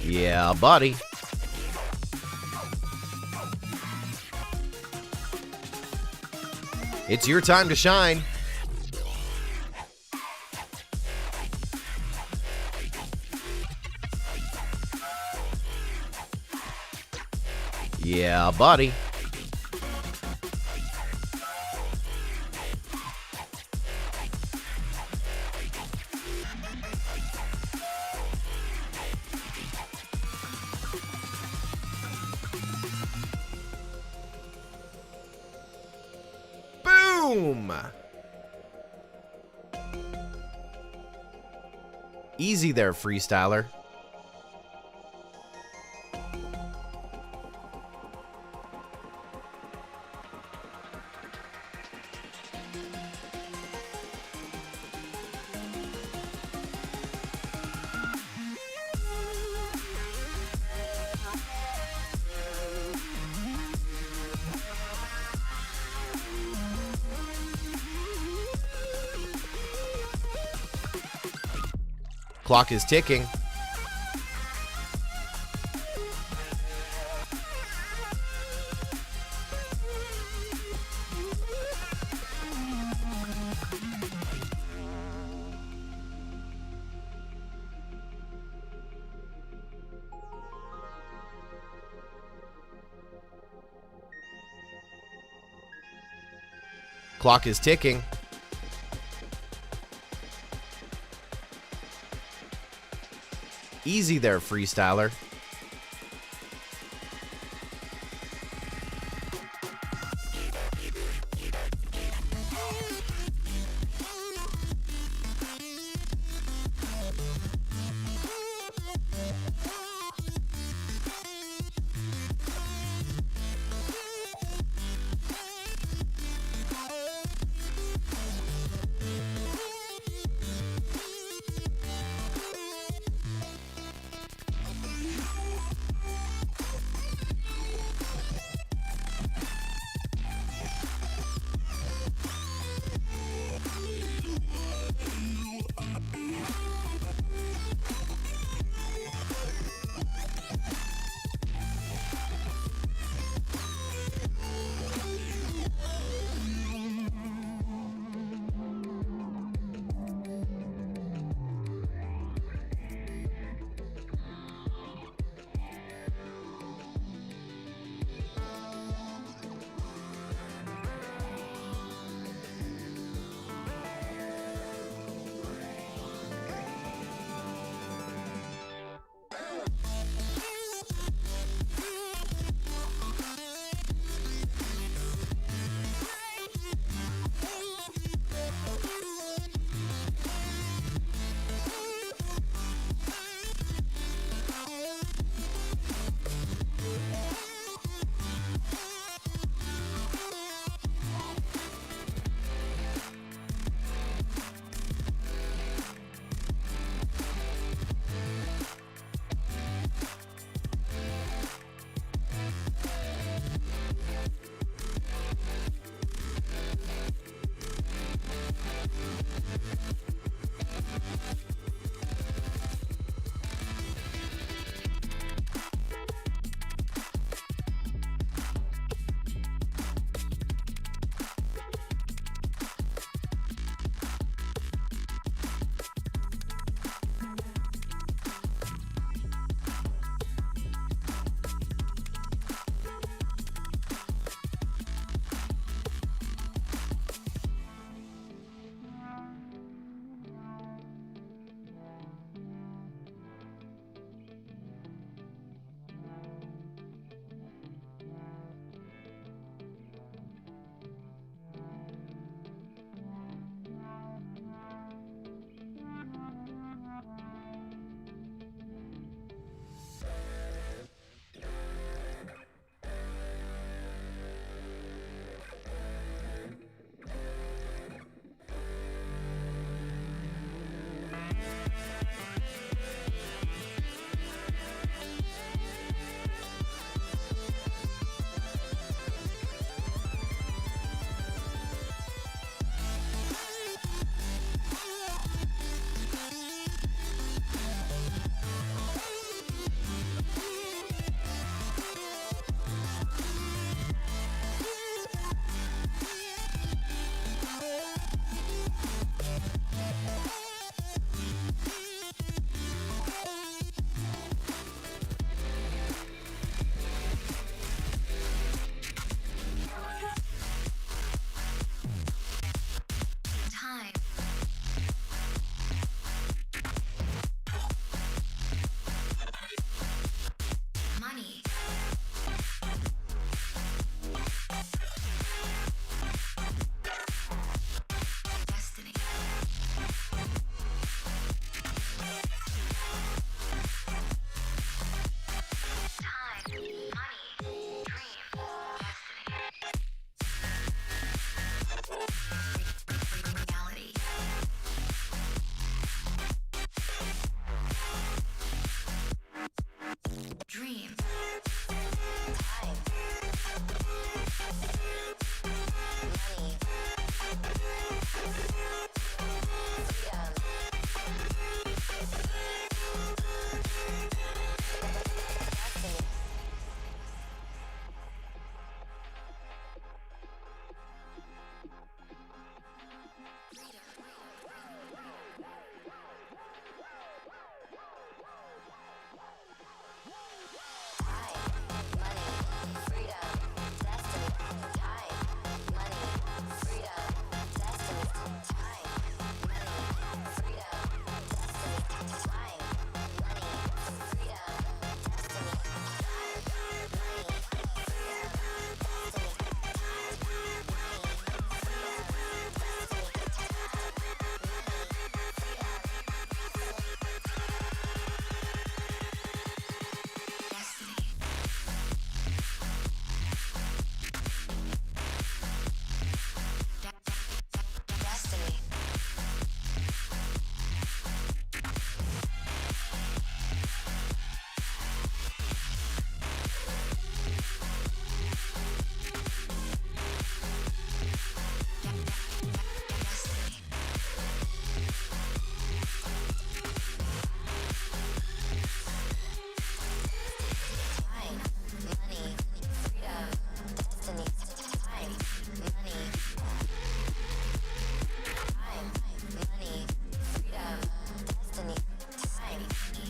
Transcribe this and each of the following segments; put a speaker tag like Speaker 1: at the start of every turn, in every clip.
Speaker 1: Yeah, buddy. It's your time to shine. Yeah, buddy. Boom! Easy there, freestyler. Clock is ticking. Clock is ticking. Easy there, freestyler.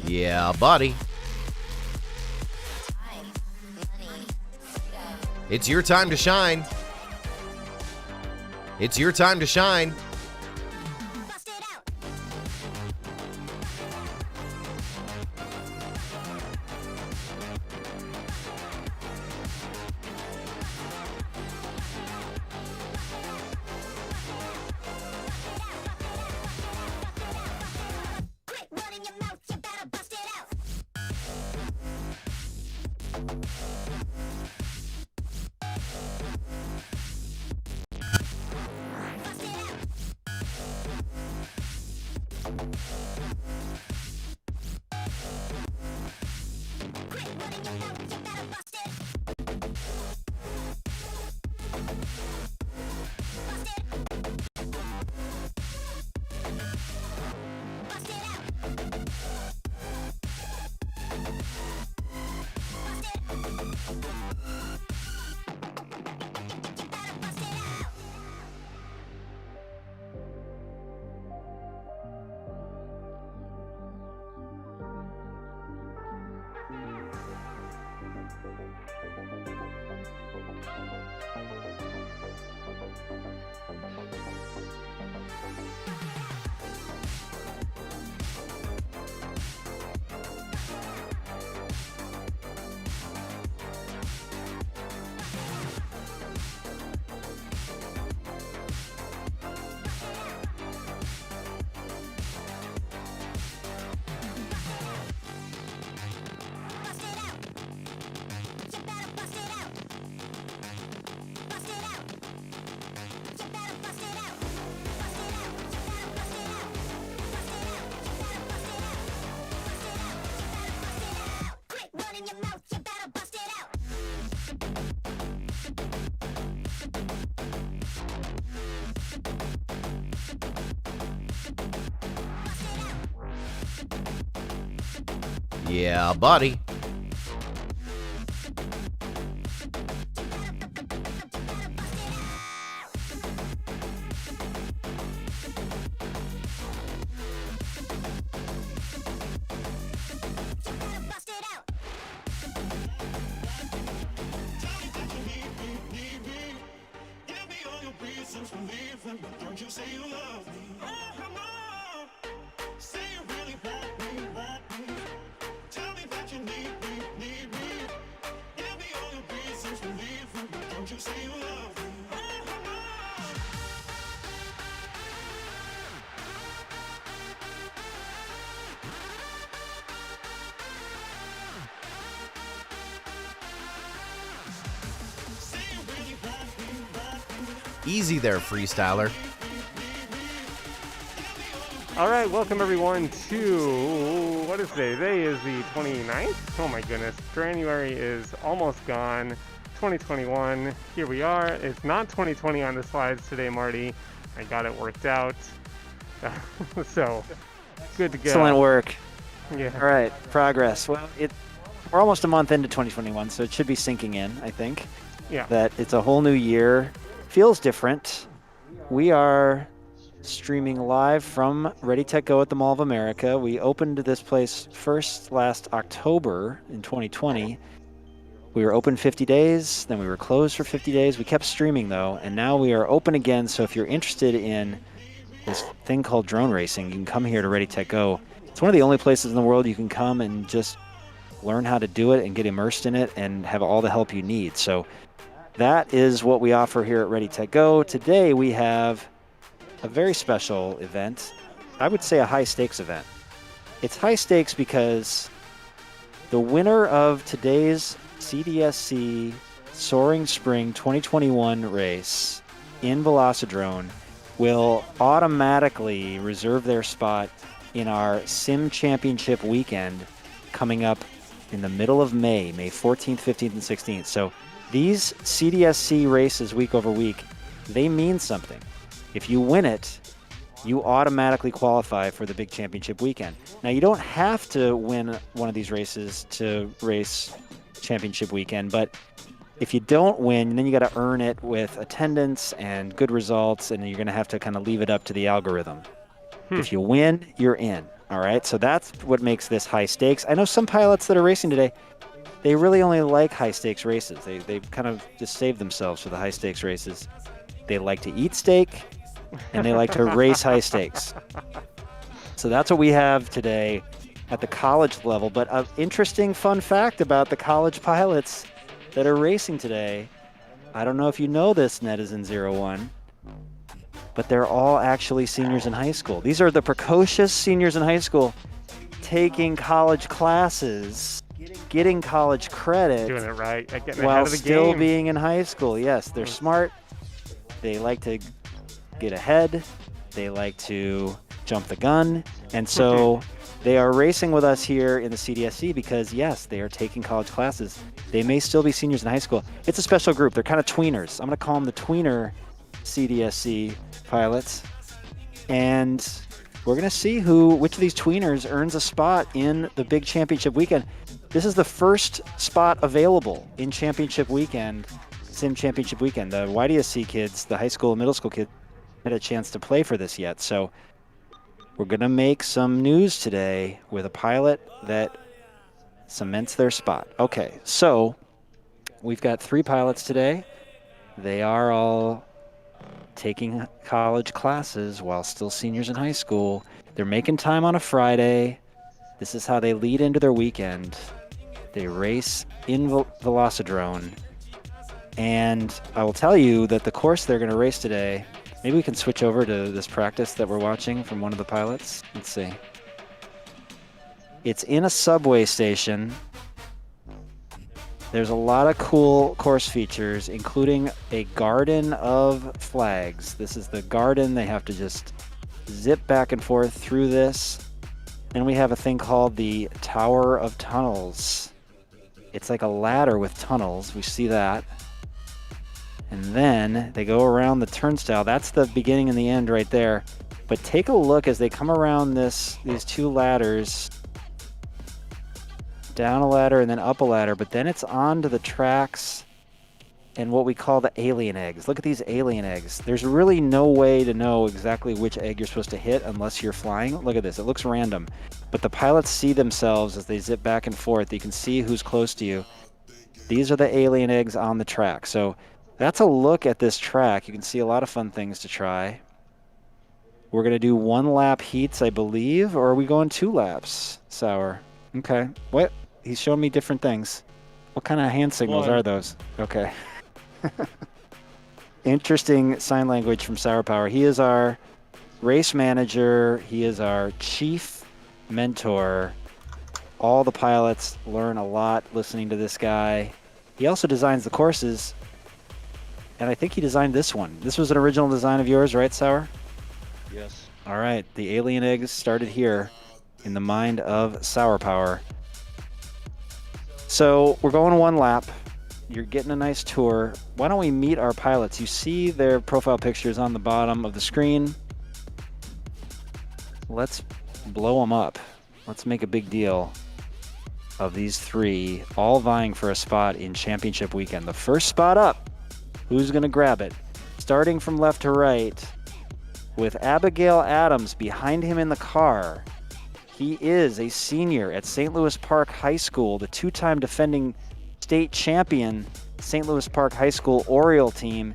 Speaker 1: Yeah, buddy. It's your time to shine. It's your time to shine. Yeah, buddy.
Speaker 2: Don't you say you love me? Oh, come on. Say you really want me. Tell me that you need me. Give me all your reasons for leaving. Don't you say you love me? Oh, come on. Say you really want me.
Speaker 1: Easy there, freestyler.
Speaker 3: All right, welcome everyone to, what is today? Today is the 29th. Oh my goodness, January is almost gone. 2021, here we are. It's not 2020 on the slides today, Marty. I got it worked out. So, good to go.
Speaker 4: Excellent work.
Speaker 3: Yeah.
Speaker 4: All right, progress. Well, we're almost a month into 2021, so it should be sinking in, I think.
Speaker 3: Yeah.
Speaker 4: That it's a whole new year. Feels different. We are streaming live from Ready Tech Go at the Mall of America. We opened this place first last October in 2020. We were open 50 days, then we were closed for 50 days. We kept streaming though, and now we are open again. So if you're interested in this thing called drone racing, you can come here to Ready Tech Go. It's one of the only places in the world you can come and just learn how to do it and get immersed in it and have all the help you need. So that is what we offer here at Ready Tech Go. Today we have a very special event. I would say a high stakes event. It's high stakes because the winner of today's CDSC Soaring Spring 2021 race in Velocidrone will automatically reserve their spot in our Sim Championship weekend coming up in the middle of May 14th, 15th, and 16th. So these CDSC races week over week, they mean something. If you win it, you automatically qualify for the big championship weekend. Now, you don't have to win one of these races to race championship weekend, but if you don't win, then you got to earn it with attendance and good results, and you're going to have to kind of leave it up to the algorithm. If you win, you're in. All right, so that's what makes this high stakes. I know some pilots that are racing today, they really only like high stakes races. They kind of just save themselves for the high stakes races. They like to eat steak and they like to race high stakes. So that's what we have today at the college level. But an interesting fun fact about the college pilots that are racing today, I don't know if you know this, Netizen01, but they're all actually seniors in high school. These are the precocious seniors in high school taking college classes, getting college credit,
Speaker 3: Doing it right. Getting ahead
Speaker 4: while
Speaker 3: of the
Speaker 4: still
Speaker 3: game.
Speaker 4: being in high school. Yes, they're smart. They like to get ahead. They like to jump the gun. And so they are racing with us here in the CDSC because, yes, they are taking college classes. They may still be seniors in high school. It's a special group. They're kind of tweeners. I'm going to call them the tweener CDSC pilots. And we're going to see which of these tweeners earns a spot in the big championship weekend. This is the first spot available in championship weekend, Sim Championship weekend. The YDSC kids, the high school and middle school kids, had a chance to play for this yet. So we're going to make some news today with a pilot that cements their spot. Okay, so we've got 3 pilots today. They are all taking college classes while still seniors in high school. They're making time on a Friday. This is how they lead into their weekend. They race in Velocidrone. And I will tell you that the course they're going to race today, maybe we can switch over to this practice that we're watching from one of the pilots. Let's see. It's in a subway station. There's a lot of cool course features, including a garden of flags. This is the garden. They have to just zip back and forth through this. And we have a thing called the Tower of Tunnels. It's like a ladder with tunnels. We see that. And then they go around the turnstile. That's the beginning and the end right there. But take a look as they come around these 2 ladders. Down a ladder and then up a ladder, but then it's onto the tracks and what we call the alien eggs. Look at these alien eggs. There's really no way to know exactly which egg you're supposed to hit unless you're flying. Look at this. It looks random. But the pilots see themselves as they zip back and forth. You can see who's close to you. These are the alien eggs on the track. So that's a look at this track. You can see a lot of fun things to try. We're going to do 1 lap heats, I believe, or are we going 2 laps, Sour? Okay. What? He's showing me different things. What kind of hand signals are those? Okay. Interesting sign language from Sour Power. He is our race manager. He is our chief mentor. All the pilots learn a lot listening to this guy. He also designs the courses. And I think he designed this one. This was an original design of yours, right, Sour?
Speaker 5: Yes.
Speaker 4: All right. The alien eggs started here in the mind of Sour Power. So we're going 1 lap. You're getting a nice tour. Why don't we meet our pilots? You see their profile pictures on the bottom of the screen. Let's blow them up. Let's make a big deal of these 3 all vying for a spot in championship weekend. The first spot up, who's going to grab it? Starting from left to right with Abigail Adams behind him in the car. He is a senior at St. Louis Park High School, the 2-time defending state champion St. Louis Park High School Oriole team.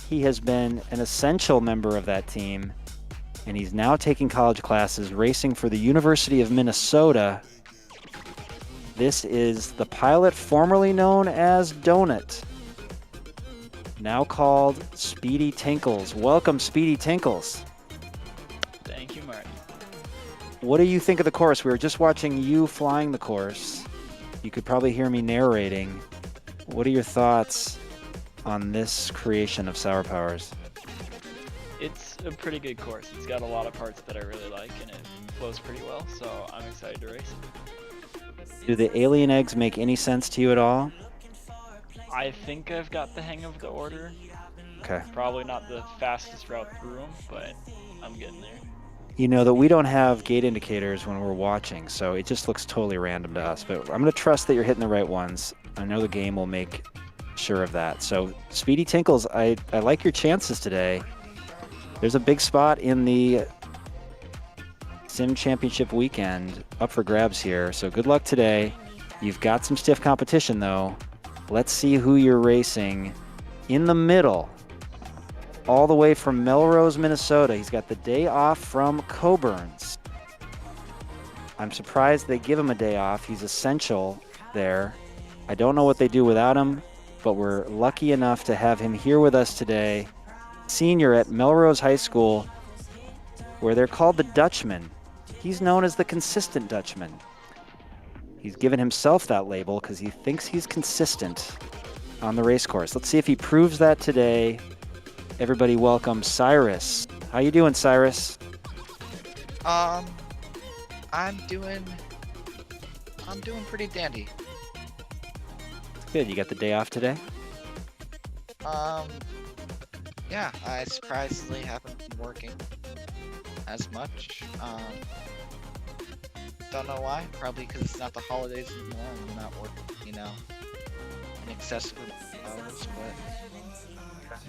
Speaker 4: He has been an essential member of that team, and he's now taking college classes, racing for the University of Minnesota. This is the pilot formerly known as Donut, now called Speedy Tinkles. Welcome, Speedy Tinkles.
Speaker 5: Thank you, Mark.
Speaker 4: What do you think of the course? We were just watching you flying the course. You could probably hear me narrating. What are your thoughts on this creation of Sour Powers?
Speaker 5: It's a pretty good course. It's got a lot of parts that I really like, and it flows pretty well, so I'm excited to race it.
Speaker 4: Do the alien eggs make any sense to you at all?
Speaker 5: I think I've got the hang of the order.
Speaker 4: Okay.
Speaker 5: Probably not the fastest route through them, but I'm getting there.
Speaker 4: You know that we don't have gate indicators when we're watching, so it just looks totally random to us. But I'm going to trust that you're hitting the right ones. I know the game will make sure of that. So, Speedy Tinkles, I like your chances today. There's a big spot in the Sim Championship weekend up for grabs here. So good luck today. You've got some stiff competition though. Let's see who you're racing. In the middle, all the way from Melrose, Minnesota. He's got the day off from Coburn's. I'm surprised they give him a day off. He's essential there. I don't know what they do without him, but we're lucky enough to have him here with us today. Senior at Melrose High School, where they're called the Dutchman. He's known as the consistent Dutchman. He's given himself that label because he thinks he's consistent on the race course. Let's see if he proves that today. Everybody welcome Cyrus. How you doing, Cyrus?
Speaker 6: I'm doing pretty dandy.
Speaker 4: Good. You got the day off today?
Speaker 6: Yeah, I surprisingly haven't been working as much. Don't know why. Probably because it's not the holidays anymore and I'm not working, in excessive hours, but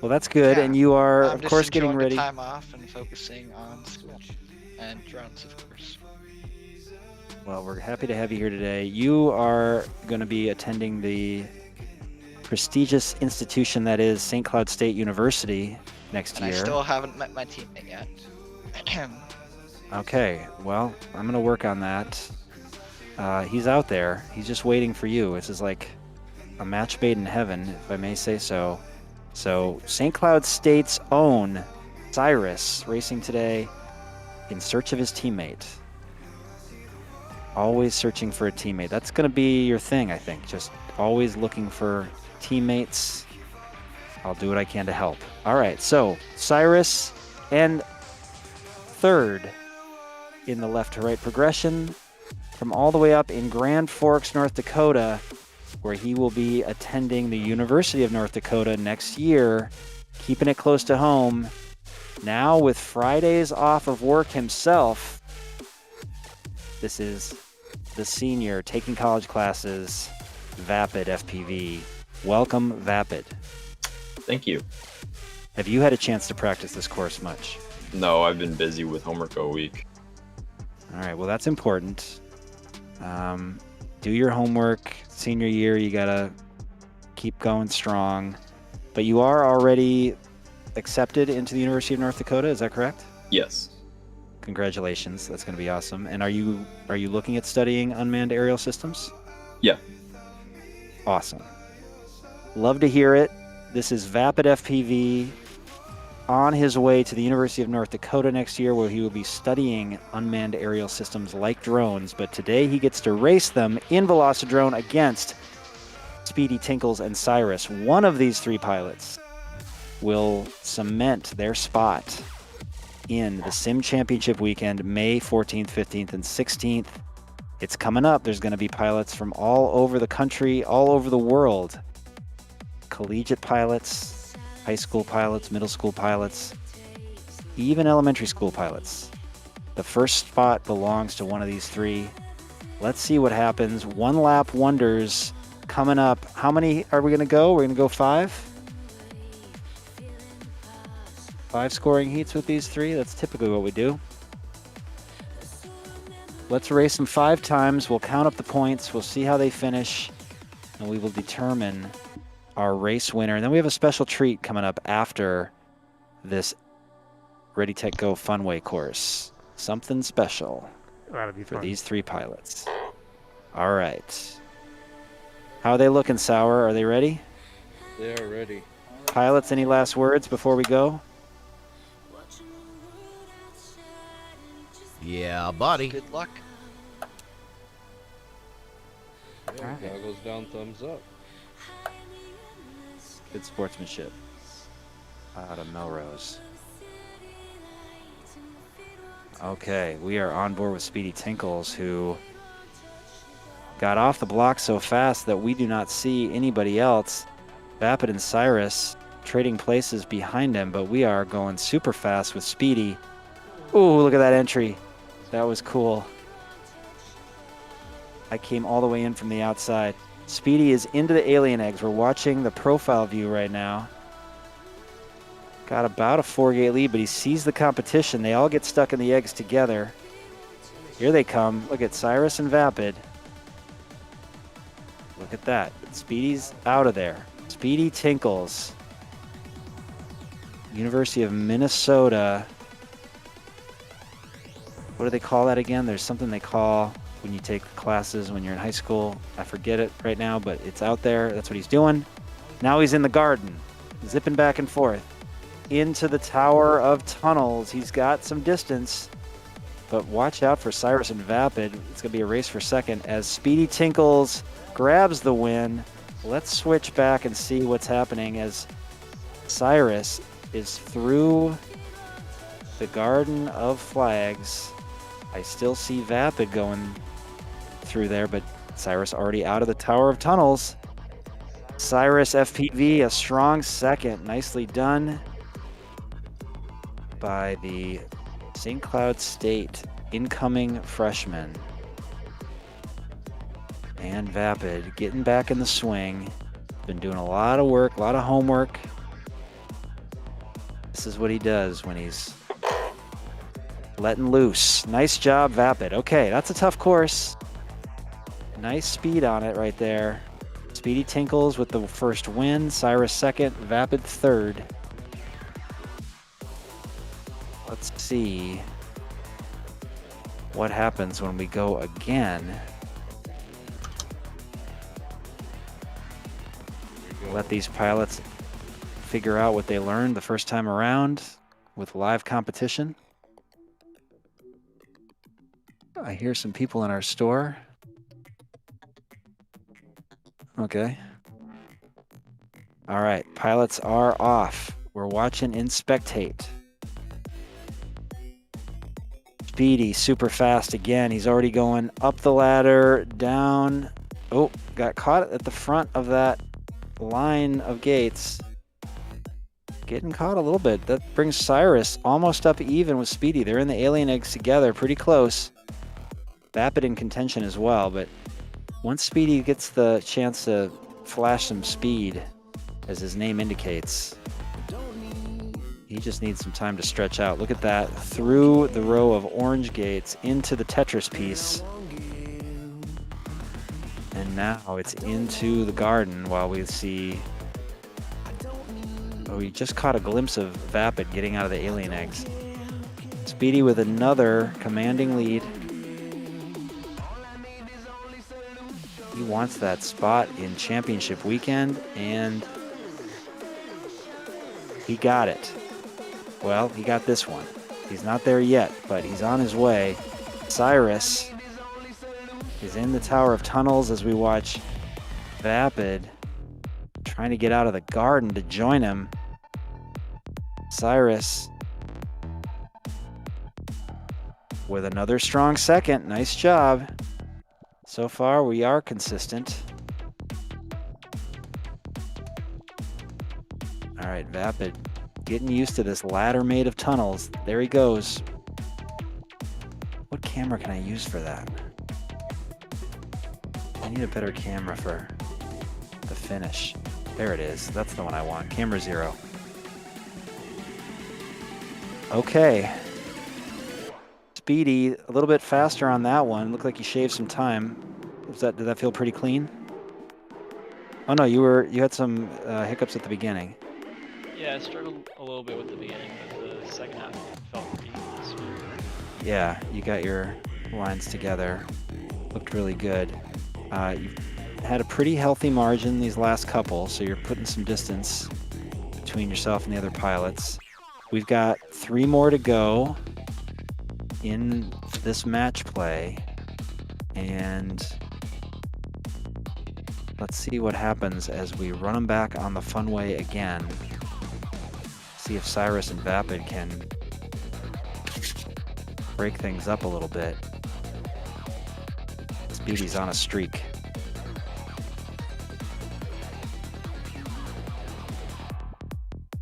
Speaker 4: Well, that's good.
Speaker 6: Yeah,
Speaker 4: And you are,
Speaker 6: I'm
Speaker 4: of
Speaker 6: just
Speaker 4: course, getting
Speaker 6: enjoying
Speaker 4: ready.
Speaker 6: the time off and focusing on school and drones, of course.
Speaker 4: Well, we're happy to have you here today. You are going to be attending the prestigious institution that is St. Cloud State University next
Speaker 6: And
Speaker 4: year.
Speaker 6: I still haven't met my teammate yet.
Speaker 4: Okay, well, I'm going to work on that. He's out there. He's just waiting for you. This is like a match made in heaven, if I may say so. So, St. Cloud State's own Cyrus racing today in search of his teammate. Always searching for a teammate. That's going to be your thing, I think. Just always looking for teammates. I'll do what I can to help. All right, so Cyrus and third in the left to right progression from all the way up in Grand Forks, North Dakota, where he will be attending the University of North Dakota next year, keeping it close to home. Now with Fridays off of work himself, this is the senior taking college classes, Vapid FPV. Welcome, Vapid.
Speaker 7: Thank you.
Speaker 4: Have you had a chance to practice this course much?
Speaker 7: No, I've been busy with homework all week.
Speaker 4: All right, well, that's important. Do your homework. Senior year, you got to keep going strong. But you are already accepted into the University of North Dakota, is that correct?
Speaker 7: Yes.
Speaker 4: Congratulations, that's going to be awesome. And are you looking at studying unmanned aerial systems?
Speaker 7: Yeah.
Speaker 4: Awesome. Love to hear it. This is Vapid FPV on his way to the University of North Dakota next year, where he will be studying unmanned aerial systems like drones. But today he gets to race them in Velocidrone against Speedy, Tinkles, and Cyrus. One of these three pilots will cement their spot in the Sim Championship weekend, May 14th, 15th, and 16th. It's coming up. There's going to be pilots from all over the country, all over the world. Collegiate pilots, high school pilots, middle school pilots, even elementary school pilots. The first spot belongs to one of these three. Let's see what happens. One lap wonders coming up. How many are we going to go? We're going to go 5? 5 scoring heats with these three. That's typically what we do. Let's race them 5 times. We'll count up the points. We'll see how they finish, and we will determine our race winner. And then we have a special treat coming up after this Ready Tech Go Funway course. Something special
Speaker 3: That'll be
Speaker 4: for
Speaker 3: fun.
Speaker 4: these 3 pilots. All right. How are they looking, Sour? Are they ready?
Speaker 8: They are ready.
Speaker 4: Pilots, any last words before we go?
Speaker 1: Yeah, buddy.
Speaker 6: Good luck.
Speaker 8: Yeah,
Speaker 4: Alright.
Speaker 8: goggles down, thumbs up.
Speaker 4: Good sportsmanship out of Melrose. Okay, we are on board with Speedy Tinkles, who got off the block so fast that we do not see anybody else. Vapid and Cyrus trading places behind him, but we are going super fast with Speedy. Ooh, look at that entry. That was cool. I came all the way in from the outside. Speedy is into the alien eggs. We're watching the profile view right now. got about a 4-gate lead, but he sees the competition. They all get stuck in the eggs together. Here they come. Look at Cyrus and Vapid. Look at that. Speedy's out of there. Speedy Tinkles. University of Minnesota. What do they call that again? There's something they call when you take classes when you're in high school. I forget it right now, but it's out there. That's what he's doing. Now he's in the garden, zipping back and forth into the Tower of Tunnels. He's got some distance, but watch out for Cyrus and Vapid. It's going to be a race for second as Speedy Tinkles grabs the win. Let's switch back and see what's happening as Cyrus is through the Garden of Flags. I still see Vapid going through there, but Cyrus already out of the Tower of Tunnels. Cyrus FPV, a strong second. Nicely done by the St. Cloud State incoming freshman. And Vapid getting back in the swing. Been doing a lot of work, a lot of homework. This is what he does when he's letting loose. Nice job, Vapid. Okay, that's a tough course. Nice speed on it right there. Speedy Tinkles with the first win. Cyrus second, Vapid third. Let's see what happens when we go again. Let these pilots figure out what they learned the first time around with live competition. I hear some people in our store. Okay. All right, pilots are off. We're watching in spectate. Speedy, super fast again. He's already going up the ladder, down. Oh, got caught at the front of that line of gates. Getting caught a little bit. That brings Cyrus almost up even with Speedy. They're in the alien eggs together, pretty close. Vapid in contention as well, but once Speedy gets the chance to flash some speed, as his name indicates, he just needs some time to stretch out. Look at that. Through the row of orange gates into the Tetris piece. And now it's into the garden while we see... Oh, we just caught a glimpse of Vapid getting out of the alien eggs. Speedy with another commanding lead. He wants that spot in championship weekend, and he got it. Well, he got this one. He's not there yet, but he's on his way. Cyrus is in the Tower of Tunnels as we watch Vapid trying to get out of the garden to join him. Cyrus with another strong second. Nice job. So far, we are consistent. All right, Vapid getting used to this ladder made of tunnels. There he goes. What camera can I use for that? I need a better camera for the finish. There it is. That's the one I want. Camera 0. Okay. Speedy, a little bit faster on that one. Looked like he shaved some time. Did that feel pretty clean? Oh no, you had some hiccups at the beginning.
Speaker 5: Yeah, I struggled a little bit with the beginning, but the second half felt pretty smooth.
Speaker 4: Yeah, you got your lines together. Looked really good. You've had a pretty healthy margin these last couple, so you're putting some distance between yourself and the other pilots. We've got 3 more to go in this match play, and let's see what happens as we run them back on the funway again. See if Cyrus and Vapid can break things up a little bit. Speedy's on a streak.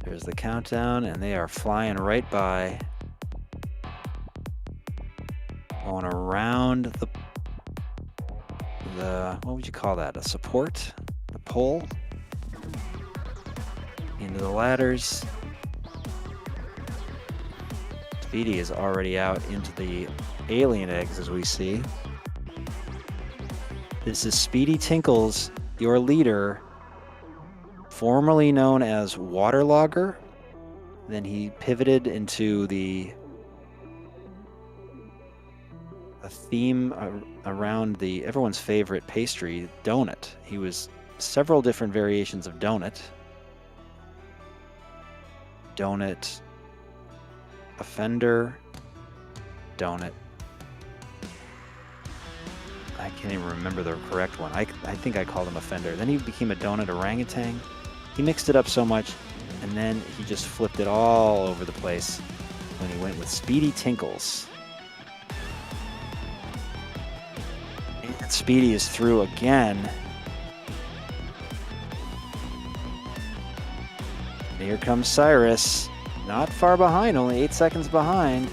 Speaker 4: There's the countdown, and they are flying right by. Going around the what would you call that? A support? The pole? Into the ladders. Speedy is already out into the alien eggs, as we see. This is Speedy Tinkles, your leader, formerly known as Waterlogger. Then he pivoted into a theme around everyone's favorite pastry, donut. He was several different variations of donut. Donut offender, donut. I can't even remember the correct one. I think I called him offender. Then he became a donut orangutan. He mixed it up so much, and then he just flipped it all over the place when he went with Speedy Tinkles. And Speedy is through again. Here comes Cyrus. Not far behind, only 8 seconds behind.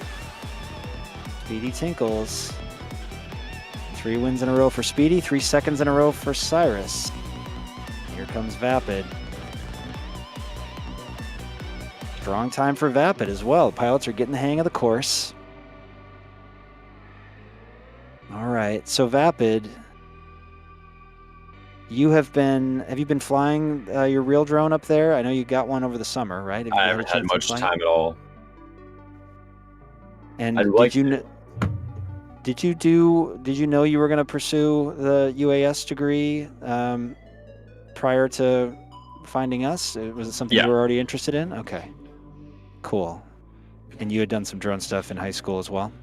Speaker 4: Speedy Tinkles. 3 wins in a row for Speedy, 3 seconds in a row for Cyrus. Here comes Vapid. Strong time for Vapid as well. The pilots are getting the hang of the course. All right, so Vapid, have you been flying your real drone up there? I know you got one over the summer, right?
Speaker 7: I haven't had much time at all.
Speaker 4: And
Speaker 7: I'd like
Speaker 4: did you know you were going to pursue the UAS degree prior to finding us? Was it something you were already interested in? Okay, cool. And you had done some drone stuff in high school as well?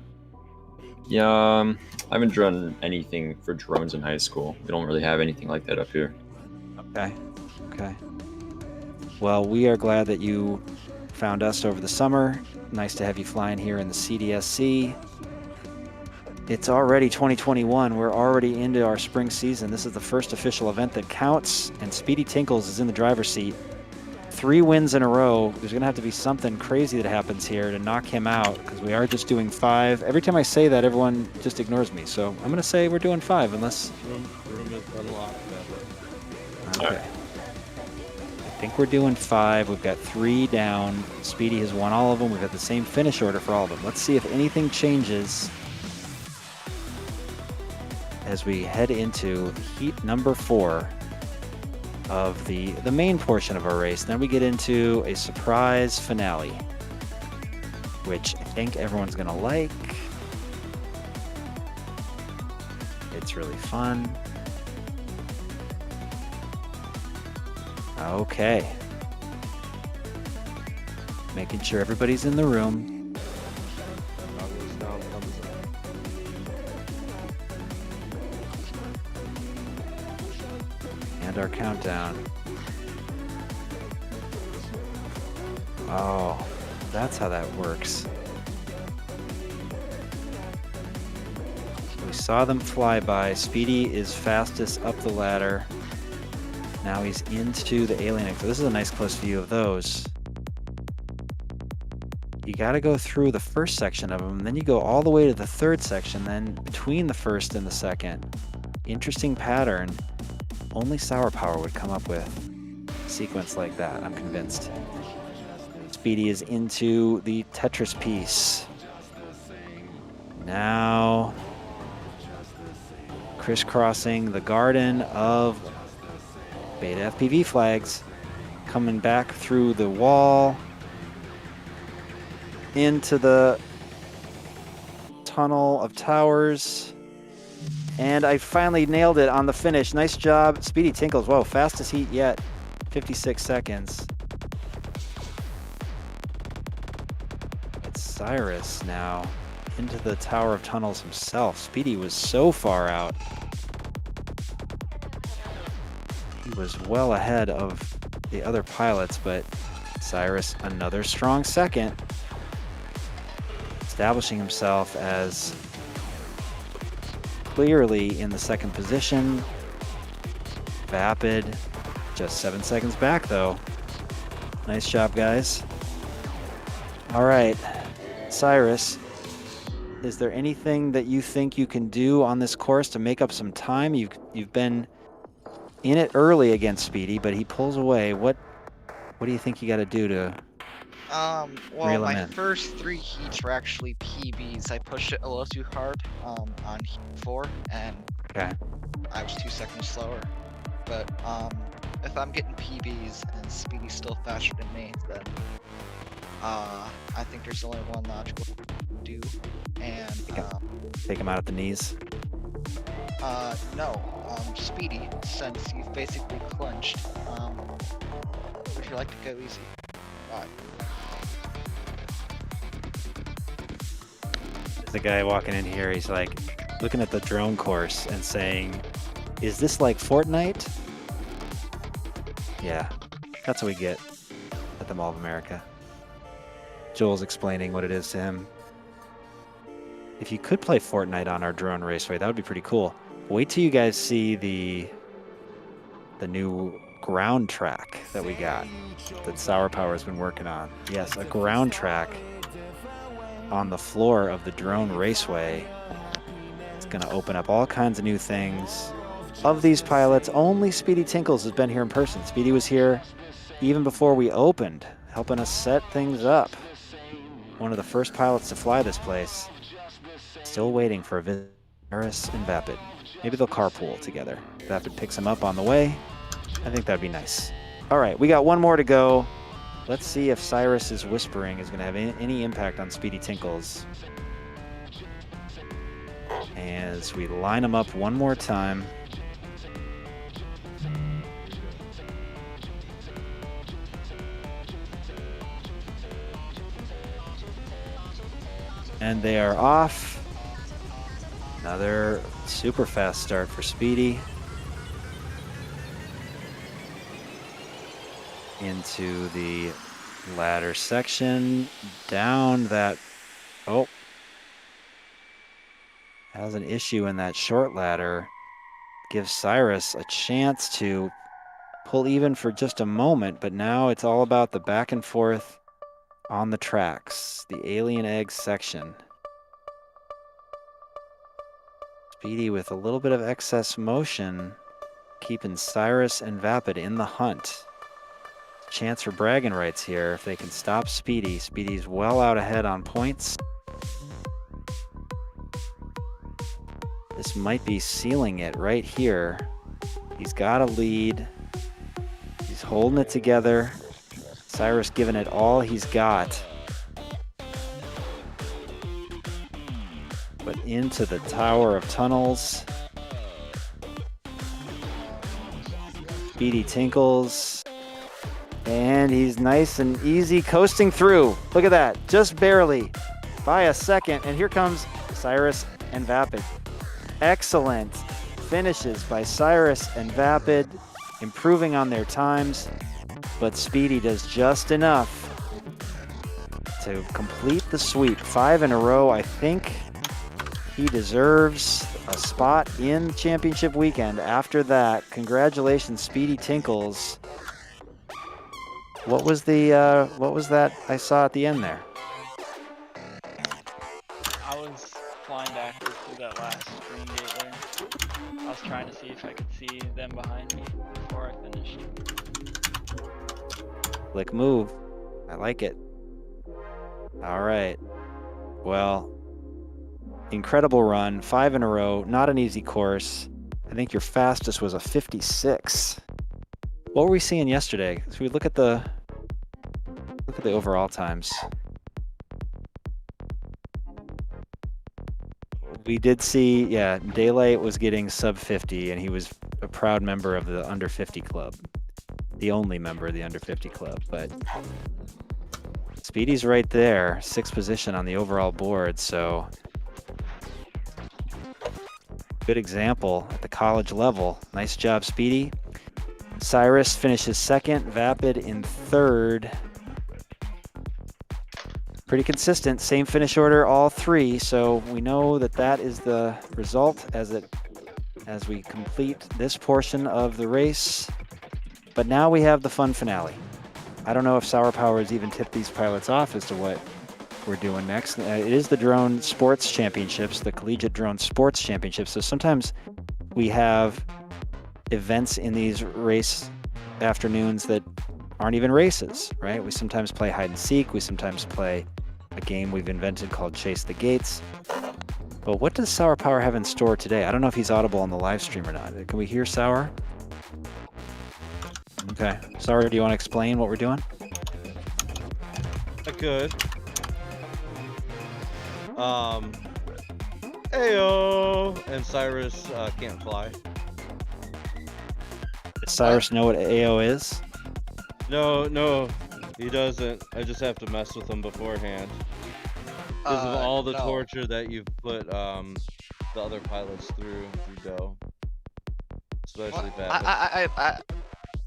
Speaker 7: Yeah, I haven't done anything for drones in high school. We don't really have anything like that up here.
Speaker 4: Okay. Well, we are glad that you found us over the summer. Nice to have you flying here in the CDSC. It's already 2021. We're already into our spring season. This is the first official event that counts, and Speedy Tinkles is in the driver's seat. 3 wins in a row. There's going to have to be something crazy that happens here to knock him out, because we are just doing 5. Every time I say that, everyone just ignores me. So I'm going to say we're doing 5, unless...
Speaker 8: Room is unlocked.
Speaker 4: Okay. I think we're doing 5. We've got 3 down. Speedy has won all of them. We've got the same finish order for all of them. Let's see if anything changes as we head into heat number 4 of the main portion of our race. Then we get into a surprise finale, which I think everyone's gonna like. It's really fun. Okay. Making sure everybody's in the room.
Speaker 8: Goggles down, thumbs up.
Speaker 4: And our countdown. Oh, that's how that works. We saw them fly by. Speedy is fastest up the ladder. Now he's into the alien egg. So this is a nice close view of those. You got to go through the first section of them, and then you go all the way to the third section, then between the first and the second. Interesting pattern. Only Sour Power would come up with a sequence like that, I'm convinced. Speedy is into the Tetris piece. Now, crisscrossing the garden of Beta FPV flags, coming back through the wall into the tunnel of towers. And I finally nailed it on the finish. Nice job, Speedy Tinkles. Whoa, fastest heat yet. 56 seconds. It's Cyrus now into the Tower of Tunnels himself. Speedy was so far out. He was well ahead of the other pilots, but Cyrus, another strong second, establishing himself as clearly in the second position. Vapid, just 7 seconds back though. Nice job, guys. All right, Cyrus, is there anything that you think you can do on this course to make up some time? You've been in it early against Speedy, but he pulls away. What do you think you got to do to
Speaker 6: Well,
Speaker 4: Reel 'em
Speaker 6: my
Speaker 4: in.
Speaker 6: first 3 heats were actually PBs. I pushed it a little too hard, on heat 4, and
Speaker 4: Okay.
Speaker 6: I was 2 seconds slower. But, if I'm getting PBs and Speedy's still faster than me, then, I think there's only one logical thing to do, and,
Speaker 4: Take him out at the knees.
Speaker 6: no, Speedy, since you've basically clinched, would you like to go easy? Bye.
Speaker 4: The guy walking in here, he's like looking at the drone course and saying, "Is this like Fortnite?" Yeah, that's what we get at the Mall of America. Joel's explaining what it is to him. If you could play Fortnite on our drone raceway, that would be pretty cool. Wait till you guys see the new ground track that we got that Sour Power has been working on. Yes, a ground track on the floor of the drone raceway. It's going to open up all kinds of new things. Of these pilots, only Speedy Tinkles has been here in person. Speedy was here even before we opened, helping us set things up. One of the first pilots to fly this place. Still waiting for a visit. Cyrus and Vapid. Maybe they'll carpool together. Vapid picks him up on the way. I think that'd be nice. All right, we got one more to go. Let's see if Cyrus's whispering is going to have any impact on Speedy Tinkles. As we line them up one more time. And they are off. Another super fast start for Speedy. Into the ladder section. Down that... Oh. Has an issue in that short ladder. Gives Cyrus a chance to pull even for just a moment, but now it's all about the back and forth on the tracks. The alien egg section. Speedy with a little bit of excess motion, keeping Cyrus and Vapid in the hunt. Chance for bragging rights here if they can stop Speedy. Speedy's well out ahead on points. This might be sealing it right here. He's got a lead. He's holding it together. Cyrus giving it all he's got. But into the Tower of Tunnels. Speedy Tinkles. And he's nice and easy coasting through. Look at that, just barely by a second. And here comes Cyrus and Vapid. Excellent finishes by Cyrus and Vapid, improving on their times. But Speedy does just enough to complete the sweep. 5 in a row. I think he deserves a spot in championship weekend. After that, congratulations, Speedy Tinkles. What was that I saw at the end there?
Speaker 5: I was flying backwards through that last green gate there. I was trying to see if I could see them behind me before I finished.
Speaker 4: Click move. I like it. All right. Well, incredible run. 5 in a row. Not an easy course. I think your fastest was a 56. What were we seeing yesterday? So we look at the overall times. We did see, yeah, Daylight was getting sub 50, and he was a proud member of the under 50 club. The only member of the under 50 club. But Speedy's right there, 6th position on the overall board, so good example at the college level. Nice job, Speedy. Cyrus finishes 2nd, Vapid in 3rd. Pretty consistent, same finish order, all 3. So we know that that is the result as we complete this portion of the race. But now we have the fun finale. I don't know if Sour Power has even tipped these pilots off as to what we're doing next. It is the Drone Sports Championships, the Collegiate Drone Sports Championships. So sometimes we have events in these race afternoons that aren't even races, right? We sometimes play hide and seek. We sometimes play a game we've invented called Chase the Gates. But what does Sour Power have in store today? I don't know if he's audible on the live stream or not. Can we hear Sour? Okay. Sour, do you want to explain what we're doing?
Speaker 8: I could. Ayo! And Cyrus can't fly.
Speaker 4: Does Cyrus know what AO is?
Speaker 8: No, he doesn't. I just have to mess with him beforehand. Because of all the
Speaker 6: no.
Speaker 8: torture that you've put the other pilots through Doe. Especially
Speaker 6: What?
Speaker 8: Babbitt.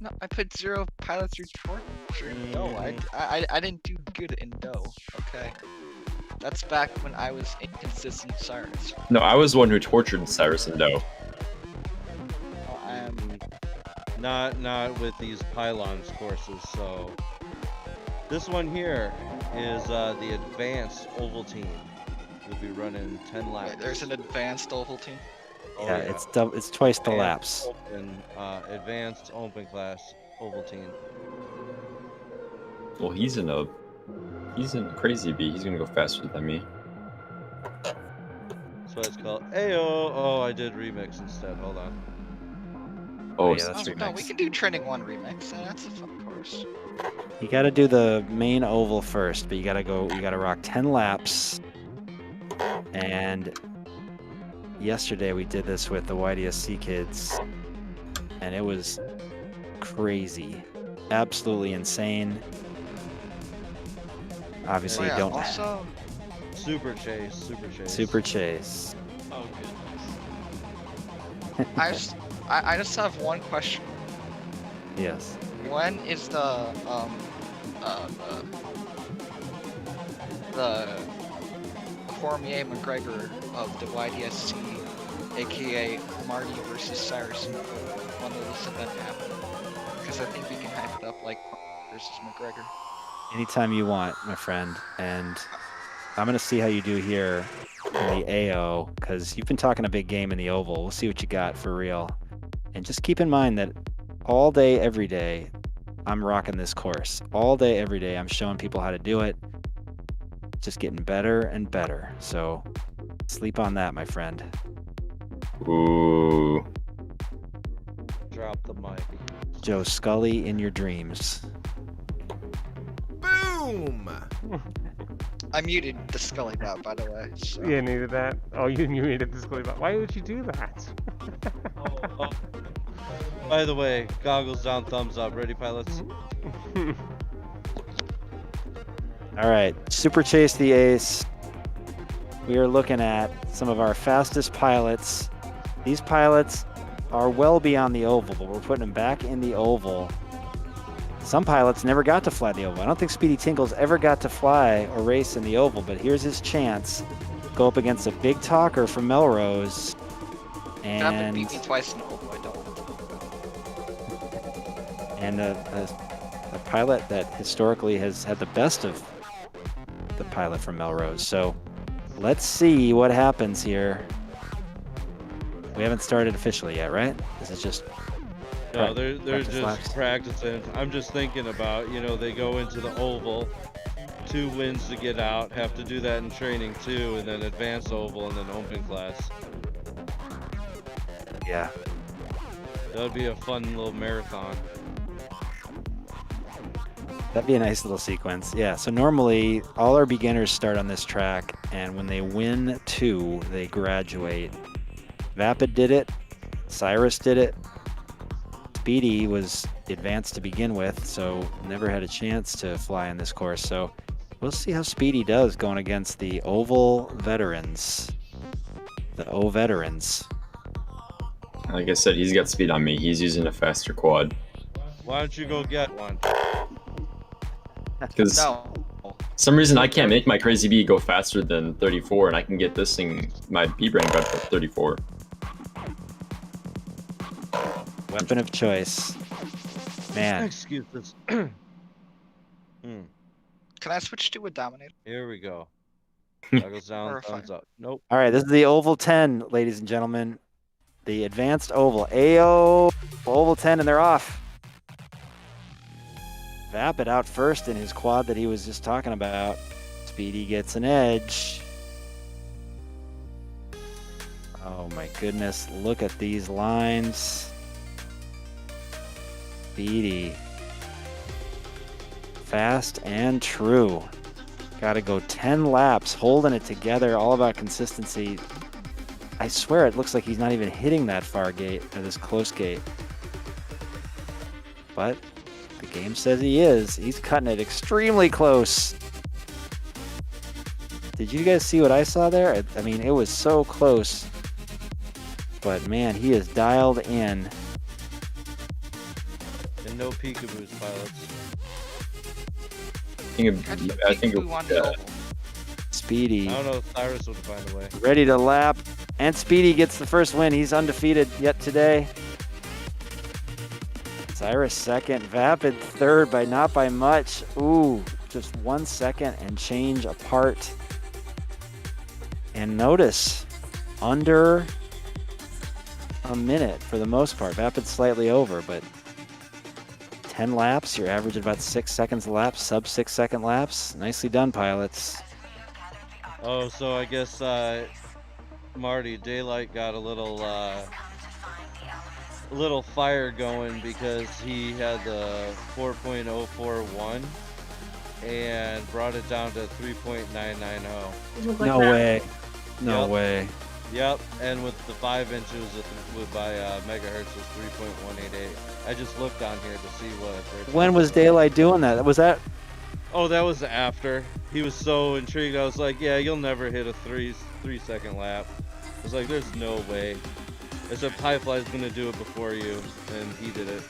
Speaker 6: No, I put 0 pilots through torture in Doe. I didn't do good in Doe. Okay. That's back when I was inconsistent Cyrus.
Speaker 7: No, I was the one who tortured Cyrus and Doe.
Speaker 6: I am.
Speaker 8: Not with these pylons courses, so this one here is the advanced Ovaltine. We'll be running 10 laps.
Speaker 6: Wait, there's an advanced Ovaltine.
Speaker 8: Oh,
Speaker 4: Yeah, it's twice the
Speaker 8: Advanced
Speaker 4: laps.
Speaker 8: Open, advanced open class Ovaltine.
Speaker 7: Well, he's in crazy B. He's gonna go faster than me.
Speaker 8: That's what it's called. Ayo! Oh, I did remix instead. Hold on.
Speaker 7: Oh,
Speaker 4: yeah,
Speaker 7: so
Speaker 4: that's
Speaker 7: that's
Speaker 6: No, we
Speaker 7: remix.
Speaker 6: can do Training 1 remix. That's a fun course.
Speaker 4: You got to do the main oval first, but you got to rock 10 laps. And yesterday we did this with the YDSC kids, and it was crazy. Absolutely insane. Obviously,
Speaker 6: yeah,
Speaker 4: don't
Speaker 6: also,
Speaker 8: Super chase.
Speaker 4: super chase.
Speaker 5: Oh goodness.
Speaker 6: I just have one question.
Speaker 4: Yes.
Speaker 6: When is the Cormier McGregor of the YDSC, aka Marty versus Cyrus, when will this event happen? Because I think we can hype it up like versus McGregor.
Speaker 4: Anytime you want, my friend. And I'm gonna see how you do here in the AO, because you've been talking a big game in the oval. We'll see what you got for real. And just keep in mind that all day, every day, I'm rocking this course. All day, every day, I'm showing people how to do it. Just getting better and better. So sleep on that, my friend.
Speaker 7: Ooh.
Speaker 8: Drop the mic.
Speaker 4: Joe Scully in your dreams.
Speaker 1: Boom!
Speaker 6: I muted the Scully bot, by the way. So.
Speaker 3: Yeah, needed that. Oh, you muted this clip. Why would you do that?
Speaker 8: Oh. By the way, goggles down, thumbs up. Ready, pilots?
Speaker 4: All right, Super Chase the Ace. We are looking at some of our fastest pilots. These pilots are well beyond the oval, but we're putting them back in the oval. Some pilots never got to fly the oval. I don't think Speedy Tinkles ever got to fly or race in the oval, but here's his chance. Go up against a big talker from Melrose.
Speaker 6: Babbitt beat
Speaker 4: And
Speaker 6: me twice in oval. I don't.
Speaker 4: and a pilot that historically has had the best of the pilot from Melrose. So let's see what happens here. We haven't started officially yet, right? This is just
Speaker 8: No, they're
Speaker 4: practice
Speaker 8: just
Speaker 4: laps.
Speaker 8: practicing. I'm just thinking about, they go into the oval, 2 wins to get out, have to do that in training too, and then advanced oval and then open class.
Speaker 4: Yeah.
Speaker 8: That would be a fun little marathon.
Speaker 4: That'd be a nice little sequence. Yeah, so normally all our beginners start on this track, and when they win 2, they graduate. Vapid did it. Cyrus did it. Speedy was advanced to begin with, so never had a chance to fly on this course. So we'll see how Speedy does going against the Oval veterans. The O veterans.
Speaker 7: Like I said, he's got speed on me. He's using a faster quad.
Speaker 8: Why don't you go get one?
Speaker 7: Because
Speaker 6: No.
Speaker 7: some reason I can't make my crazy bee go faster than 34, and I can get this thing, my B brain got to 34.
Speaker 4: Weapon of choice. Man,
Speaker 8: Excuses.
Speaker 6: Can I switch to a Dominator?
Speaker 8: Here we go. Goggles
Speaker 6: Or
Speaker 8: down,
Speaker 6: a
Speaker 8: thumbs
Speaker 6: fine.
Speaker 8: up. Nope.
Speaker 4: all right, this is the Oval 10, ladies and gentlemen. The advanced oval. AO Oval 10, and they're off. Vapid out first in his quad that he was just talking about. Speedy gets an edge. Oh my goodness, look at these lines. Speedy. Fast and true. Got to go 10 laps, holding it together, all about consistency. I swear it looks like he's not even hitting that far gate, or this close gate. But the game says he is. He's cutting it extremely close. Did you guys see what I saw there? I mean, it was so close. But man, he is dialed in.
Speaker 8: And no peekaboos, pilots.
Speaker 7: I think
Speaker 6: we want the oval.
Speaker 4: Speedy.
Speaker 8: I don't know if Cyrus would find a way.
Speaker 4: Ready to lap. And Speedy gets the first win. He's undefeated yet today. Cyrus second. Vapid third by not by much. Ooh, just 1 second and change apart. And notice, under a minute for the most part. Vapid slightly over, but 10 laps. You're averaging about 6 seconds a lap, sub 6 second laps. Nicely done, pilots.
Speaker 8: Oh, so I guess Marty Daylight got a little fire going because he had the 4.041 and brought it down to 3.990.
Speaker 4: No way. No
Speaker 8: Yep.
Speaker 4: way.
Speaker 8: Yep, and with the 5 inches by megahertz was 3.188. I just looked on here to see what.
Speaker 4: When was Daylight doing that? Was that?
Speaker 8: Oh, that was after. He was so intrigued. I was like, yeah, you'll never hit a 3-second lap. I was like, there's no way. I said, Piefly's gonna do it before you, and he did it.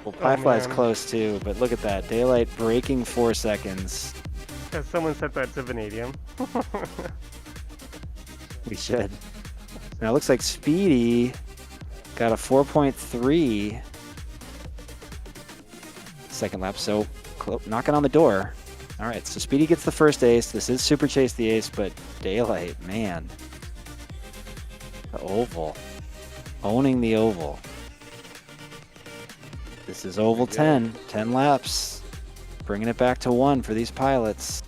Speaker 4: Well, Piefly's
Speaker 3: man.
Speaker 4: close too, but look at that. Daylight breaking 4 seconds.
Speaker 3: Has someone set that to vanadium?
Speaker 4: We should. Now it looks like Speedy got a 4.3 second lap, so knocking on the door. All right, so Speedy gets the first ace. This is Super Chase the ace, but Daylight, man. The oval. Owning the oval. This is oval 10. 10 laps. Bringing it back to 1 for these pilots.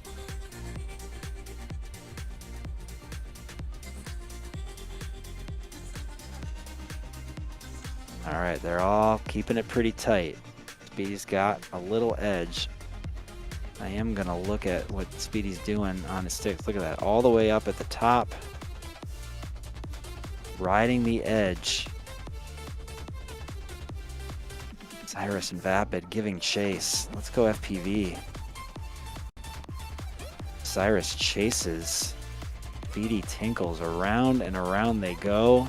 Speaker 4: All right, they're all keeping it pretty tight. Speedy's got a little edge. I am gonna look at what Speedy's doing on his sticks. Look at that, all the way up at the top. Riding the edge. Cyrus and Vapid giving chase. Let's go FPV. Cyrus chases. Speedy tinkles. Around and around they go.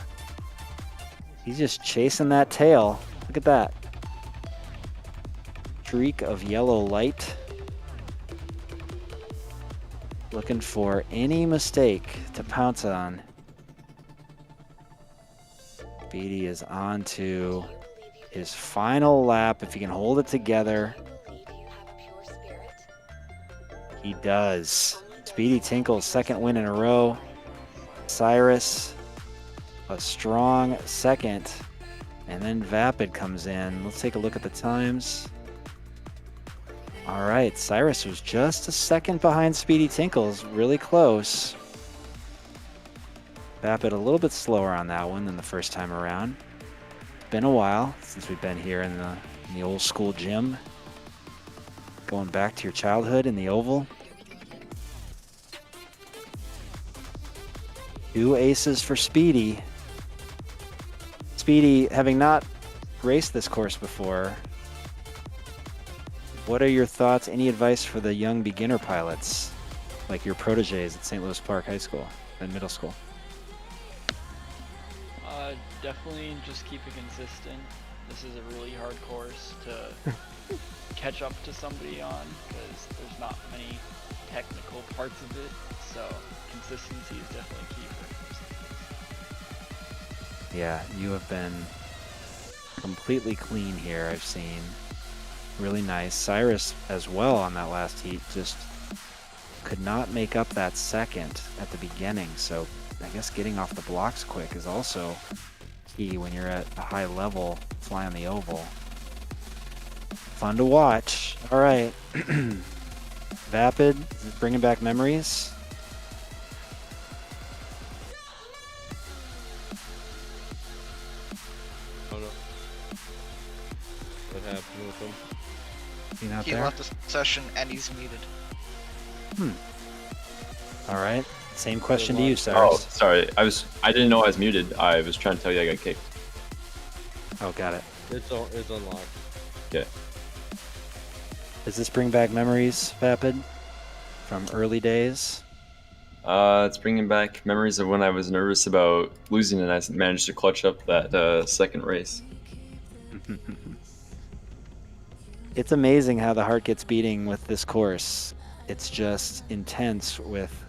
Speaker 4: He's just chasing that tail. Look at that. Streak of yellow light. Looking for any mistake to pounce on. Speedy is on to his final lap. If he can hold it together. He does. Speedy tinkles, second win in a row. Cyrus, a strong second. And then Vapid comes in. Let's take a look at the times. All right, Cyrus was just a second behind Speedy Tinkles, really close. Vapid a little bit slower on that one than the first time around. Been a while since we've been here in the old school gym. Going back to your childhood in the oval. 2 aces for Speedy. Speedy, having not raced this course before, what are your thoughts? Any advice for the young beginner pilots, like your proteges at St. Louis Park High School and middle school?
Speaker 5: Definitely just keep it consistent. This is a really hard course to catch up to somebody on because there's not many technical parts of it. So consistency is definitely key for
Speaker 4: Yeah, you have been completely clean here, I've seen. Really nice. Cyrus as well on that last heat just could not make up that second at the beginning. So I guess getting off the blocks quick is also key when you're at a high level flying the oval. Fun to watch. All right. Vapid is bringing back memories.
Speaker 8: Oh no. What happened with him?
Speaker 4: He not
Speaker 6: He
Speaker 4: there?
Speaker 6: left the session and he's muted.
Speaker 4: All right. Same question to you,
Speaker 7: Oh,
Speaker 4: Cyrus.
Speaker 7: sorry. I didn't know I was muted. I was trying to tell you I got kicked.
Speaker 4: Oh, got it.
Speaker 8: It's unlocked.
Speaker 7: Yeah.
Speaker 4: Does this bring back memories, Vapid, from early days?
Speaker 7: It's bringing back memories of when I was nervous about losing and I managed to clutch up that second race.
Speaker 4: It's amazing how the heart gets beating with this course. It's just intense with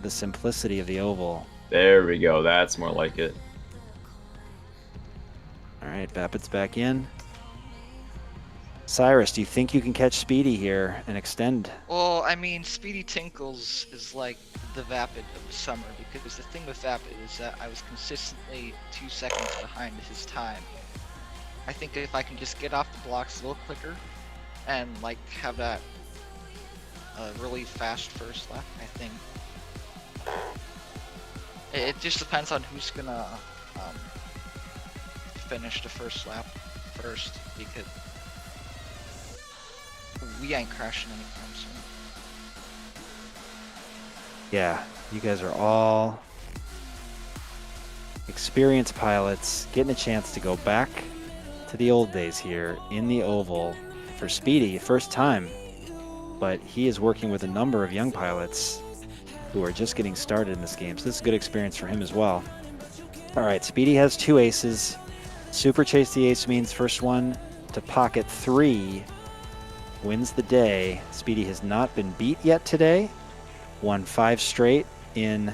Speaker 4: the simplicity of the oval.
Speaker 7: There we go. That's more like it.
Speaker 4: All right, Vapid's back in. Cyrus, do you think you can catch Speedy here and extend?
Speaker 6: Well, I mean, Speedy Tinkles is like the Vapid of the summer, because the thing with Vapid is that I was consistently 2 seconds behind his time. I think if I can just get off the blocks a little quicker and like have that really fast first lap, I think it just depends on who's gonna finish the first lap first, because we ain't crashing anytime soon.
Speaker 4: Yeah, you guys are all experienced pilots getting a chance to go back to the old days here in the oval for Speedy, first time. But he is working with a number of young pilots who are just getting started in this game, so this is a good experience for him as well. All right, Speedy has 2 aces. Super Chase the Ace means first one to pocket 3 wins the day. Speedy has not been beat yet today. Won 5 straight in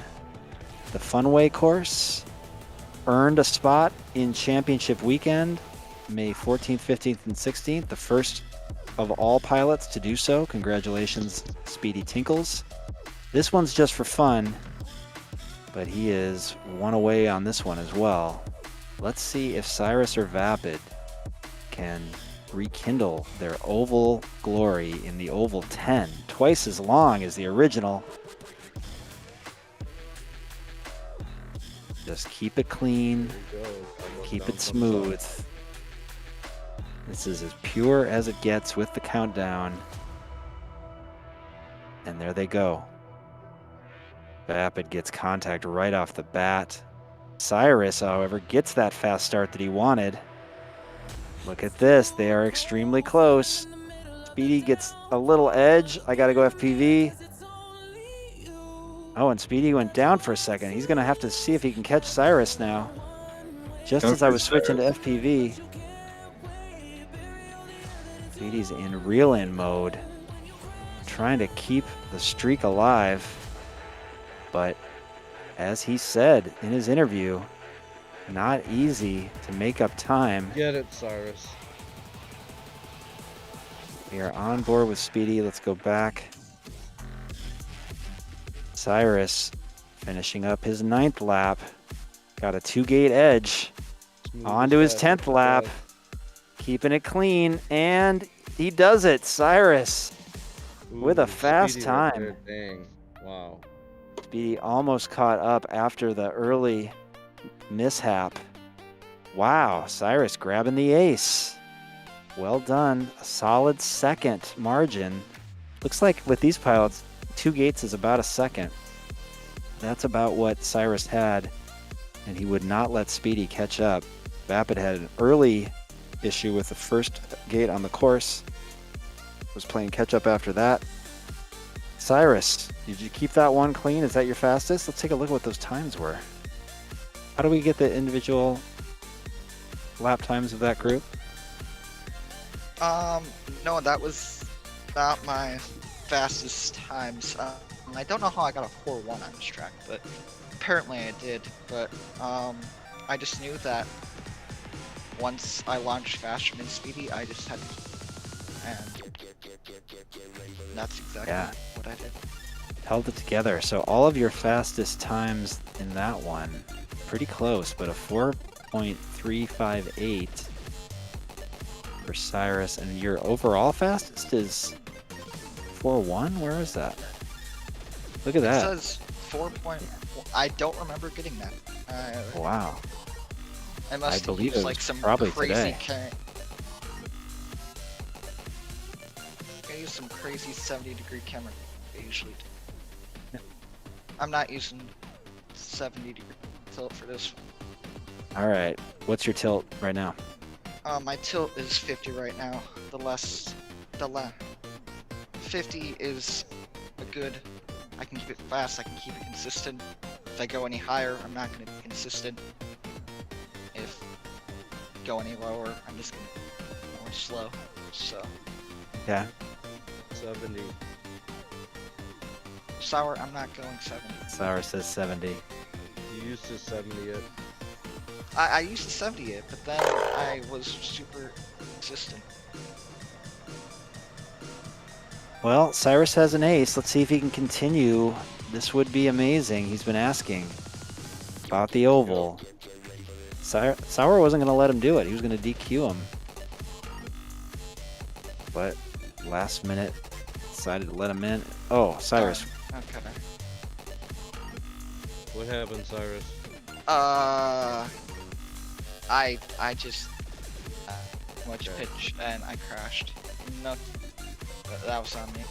Speaker 4: the Funway course. Earned a spot in championship weekend, May 14th, 15th, and 16th. The first of all pilots to do so. Congratulations, Speedy Tinkles. This one's just for fun, but he is 1 away on this one as well. Let's see if Cyrus or Vapid can rekindle their oval glory in the oval 10, twice as long as the original. Just keep it clean, keep it smooth. This is as pure as it gets with the countdown. And there they go. Vapid gets contact right off the bat. Cyrus, however, gets that fast start that he wanted. Look at this. They are extremely close. Speedy gets a little edge. I got to go FPV. Oh, and Speedy went down for a second. He's going to have to see if he can catch Cyrus now. Just as I was switching to FPV. Speedy's in reel-in mode, trying to keep the streak alive. But as he said in his interview, not easy to make up time.
Speaker 8: Get it, Cyrus.
Speaker 4: We are on board with Speedy. Let's go back. Cyrus finishing up his 9th lap. Got a 2-gate edge. On to his 10th lap. Keeping it clean, and he does it. Cyrus with a fast
Speaker 8: Speedy
Speaker 4: time.
Speaker 8: right there. Dang. Wow.
Speaker 4: Speedy almost caught up after the early mishap. Wow, Cyrus grabbing the ace. Well done. A solid second margin. Looks like with these pilots, 2 gates is about a second. That's about what Cyrus had, and he would not let Speedy catch up. Vapid had an early issue with the first gate on the course. Was playing catch up after that. Cyrus, did you keep that one clean? Is that your fastest? Let's take a look at what those times were. How do we get the individual lap times of that group?
Speaker 6: No, that was not my fastest times. I don't know how I got a 4-1 on this track, but apparently I did. But I just knew that once I launched faster than Speedy, I just had to, and that's exactly what I did.
Speaker 4: Held it together. So all of your fastest times in that one, pretty close, but a 4.358. for Cyrus, and your overall fastest is 4:1. Where is that? Look at
Speaker 6: It
Speaker 4: that.
Speaker 6: says 4. I don't remember getting that.
Speaker 4: Wow.
Speaker 6: I must have
Speaker 4: believe
Speaker 6: used
Speaker 4: it
Speaker 6: like
Speaker 4: was
Speaker 6: some
Speaker 4: probably
Speaker 6: crazy
Speaker 4: today.
Speaker 6: I use some crazy 70-degree camera. I usually do. I'm not using 70-degree tilt for this one.
Speaker 4: All right. What's your tilt right now?
Speaker 6: My tilt is 50 right now. The 50 is a good. I can keep it fast. I can keep it consistent. If I go any higher, I'm not going to be consistent. If I go any lower, I'm just going to be more slow. So
Speaker 4: Yeah.
Speaker 8: 70.
Speaker 6: sour, I'm not going 70.
Speaker 4: Cyrus says 70.
Speaker 8: You used to 70 it.
Speaker 6: I used to 70 it, but then I was super consistent.
Speaker 4: Well, Cyrus has an ace. Let's see if he can continue. This would be amazing. He's been asking about the oval. Sour wasn't going to let him do it. He was going to DQ him. But last minute decided to let him in. Oh, Cyrus.
Speaker 6: Okay.
Speaker 8: What happened, Cyrus?
Speaker 6: I just much pitch and I crashed. No, that was on me.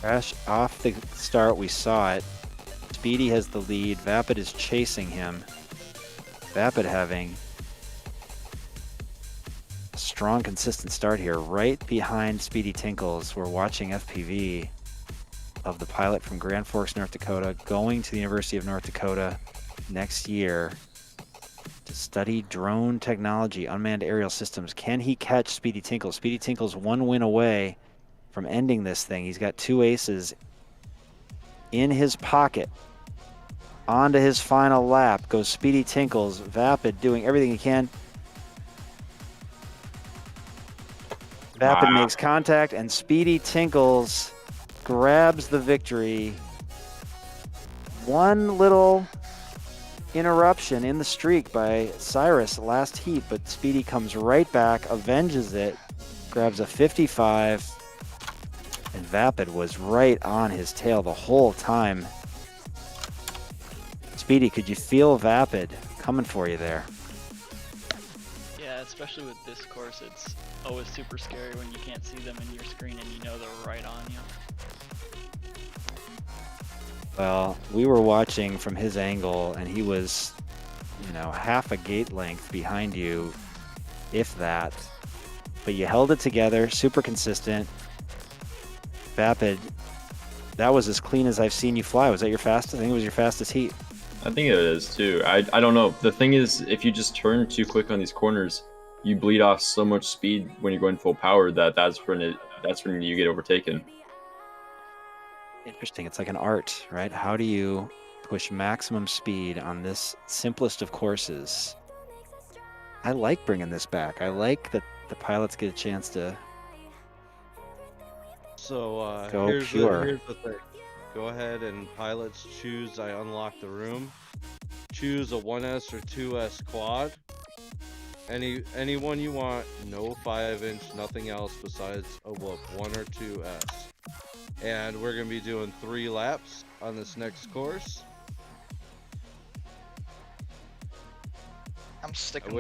Speaker 4: Crash off the start. We saw it. Speedy has the lead. Vapid is chasing him. Vapid having a strong, consistent start here. Right behind Speedy Tinkles. We're watching FPV of the pilot from Grand Forks, North Dakota, going to the University of North Dakota next year to study drone technology, unmanned aerial systems. Can he catch Speedy Tinkles? Speedy Tinkles 1 win away from ending this thing. He's got 2 aces in his pocket. On to his final lap goes Speedy Tinkles. Vapid doing everything he can. Vapid makes contact, and Speedy Tinkles grabs the victory. One little interruption in the streak by Cyrus last heat, but Speedy comes right back, avenges it, grabs a 55, and Vapid was right on his tail the whole time. Speedy, could you feel Vapid coming for you there?
Speaker 5: Yeah, especially with this course, it's always super scary when you can't see them in your screen and you know they're right on you.
Speaker 4: Well, we were watching from his angle, and he was, half a gate length behind you, if that. But you held it together, super consistent. Vapid, that was as clean as I've seen you fly. Was that your fastest? I think it was your fastest heat.
Speaker 7: I think it is too. I don't know. The thing is, if you just turn too quick on these corners, you bleed off so much speed when you're going full power that's when you get overtaken.
Speaker 4: Interesting. It's like an art, right? How do you push maximum speed on this simplest of courses? I like bringing this back. I like that the pilots get a chance to
Speaker 8: So
Speaker 4: go
Speaker 8: here's
Speaker 4: pure.
Speaker 8: here's the thing. Go ahead and pilots choose. I unlock the room. Choose a 1S or 2S quad. Any one you want. No 5-inch. Nothing else besides a whoop 1 or 2S. And we're gonna be doing 3 laps on this next course.
Speaker 6: I'm sticking.
Speaker 8: I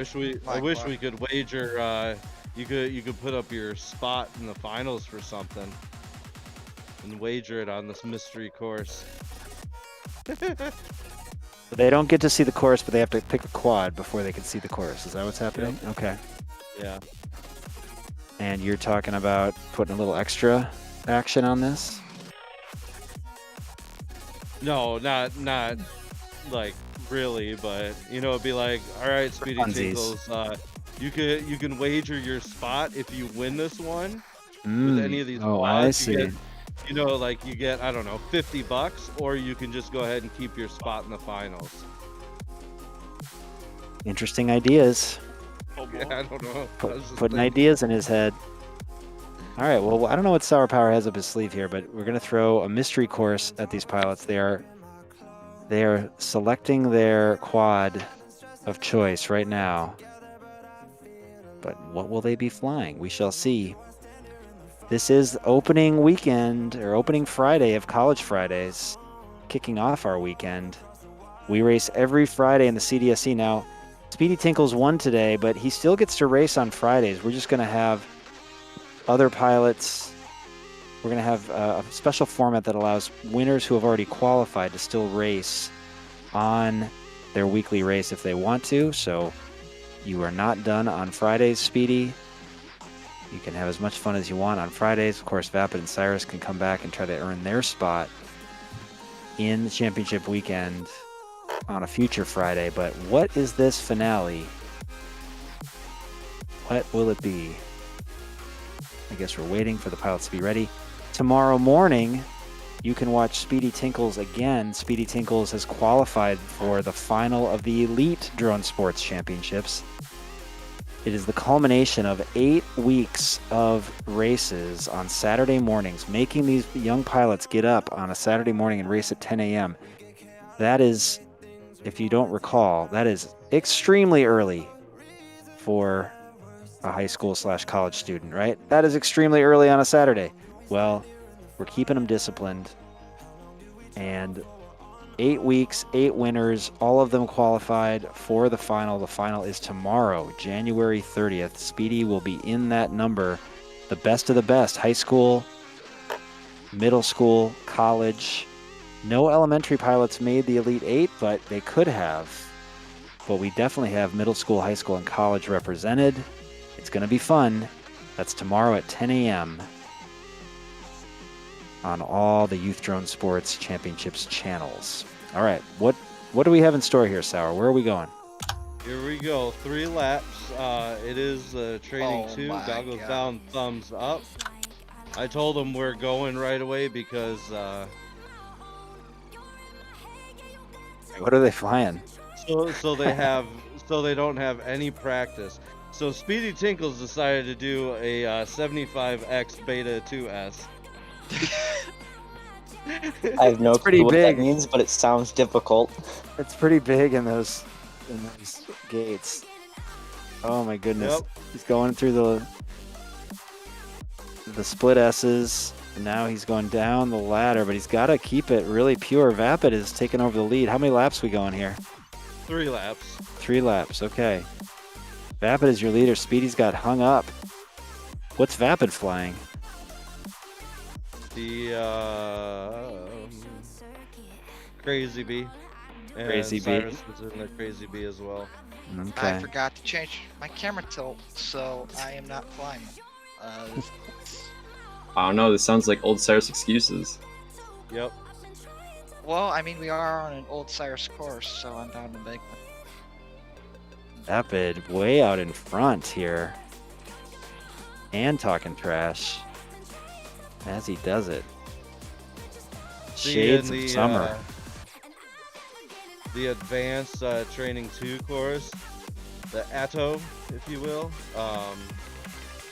Speaker 8: wish we could wager. You could put up your spot in the finals for something, and wager it on this mystery course.
Speaker 4: They don't get to see the course, but they have to pick a quad before they can see the course. Is that what's happening?
Speaker 8: Yep.
Speaker 4: Okay.
Speaker 8: Yeah.
Speaker 4: And you're talking about putting a little extra action on this?
Speaker 8: No, not like really, but it'd be like, all right, Speedy
Speaker 4: funsies.
Speaker 8: Tinkles, you can wager your spot if you win this one with any of these
Speaker 4: Oh,
Speaker 8: quads.
Speaker 4: I see.
Speaker 8: You get I don't know, $50, or you can just go ahead and keep your spot in the finals.
Speaker 4: Interesting ideas.
Speaker 5: Oh boy.
Speaker 8: Yeah, I don't know. I was just
Speaker 4: Putting
Speaker 8: thinking.
Speaker 4: ideas in his head. All right, well, I don't know what Sour Power has up his sleeve here, but we're going to throw a mystery course at these pilots. They are selecting their quad of choice right now. But what will they be flying? We shall see. This is opening weekend, or opening Friday of College Fridays, kicking off our weekend. We race every Friday in the CDSC. Now, Speedy Tinkles won today, but he still gets to race on Fridays. We're just going to have other pilots. We're going to have a special format that allows winners who have already qualified to still race on their weekly race if they want to. So you are not done on Fridays, Speedy. You can have as much fun as you want on Fridays. Of course, Vapid and Cyrus can come back and try to earn their spot in the championship weekend on a future Friday. But what is this finale? What will it be? I guess we're waiting for the pilots to be ready. Tomorrow morning, you can watch Speedy Tinkles again. Speedy Tinkles has qualified for the final of the Elite Drone Sports Championships. It is the culmination of 8 weeks of races on Saturday mornings, making these young pilots get up on a Saturday morning and race at 10 a.m. That is, if you don't recall, that is extremely early for a high school / college student, right? That is extremely early on a Saturday. Well, we're keeping them disciplined. And 8 weeks, 8 winners, all of them qualified for the final. The final is tomorrow, January 30th. Speedy will be in that number. The best of the best, high school, middle school, college. No elementary pilots made the Elite 8, but they could have. But we definitely have middle school, high school, and college represented. It's going to be fun. That's tomorrow at 10 a.m. on all the Youth Drone Sports Championships channels. All right, what do we have in store here, Sour? Where are we going?
Speaker 8: Here we go. 3 laps. It is training
Speaker 6: Oh
Speaker 8: 2.
Speaker 6: my
Speaker 8: Goggles
Speaker 6: God.
Speaker 8: down, thumbs up. I told them we're going right away because
Speaker 4: What are they flying?
Speaker 8: so they don't have any practice. So Speedy Tinkles decided to do a 75X Beta 2S.
Speaker 9: I have no
Speaker 4: pretty
Speaker 9: clue what that
Speaker 4: big.
Speaker 9: means, but it sounds difficult.
Speaker 4: It's pretty big in those gates. Oh my goodness.
Speaker 8: Yep.
Speaker 4: He's going through the split S's. And now he's going down the ladder, but he's got to keep it really pure. Vapid is taking over the lead. How many laps we going here?
Speaker 8: 3 laps.
Speaker 4: 3 laps. Okay. Vapid is your leader. Speedy's got hung up. What's Vapid flying?
Speaker 8: The Crazy Bee. And
Speaker 4: Crazy Bee.
Speaker 8: Cyrus was in the Crazy Bee as well.
Speaker 4: Okay.
Speaker 6: I forgot to change my camera tilt, so I am not flying.
Speaker 7: I don't know. This sounds like old Cyrus excuses.
Speaker 8: Yep.
Speaker 6: Well, I mean, we are on an old Cyrus course, so I'm down to make one.
Speaker 4: Vapid way out in front here. And talking trash. As he does it. Shades of summer.
Speaker 8: The advanced training 2 course, the Atto, if you will,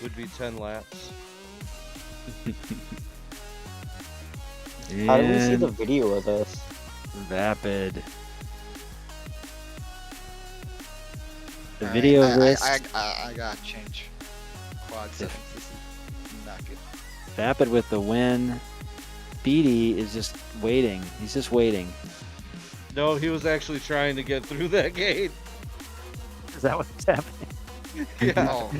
Speaker 8: would be 10 laps.
Speaker 9: How do we see the
Speaker 4: And
Speaker 9: video of this?
Speaker 4: Vapid. The
Speaker 6: Alright,
Speaker 4: video of this.
Speaker 6: I gotta change quad settings. This is not good.
Speaker 4: Vapid with the win. Speedy is just waiting. He's just waiting.
Speaker 8: No, he was actually trying to get through that gate.
Speaker 4: Is that what's happening?
Speaker 8: Yeah.
Speaker 6: Oh,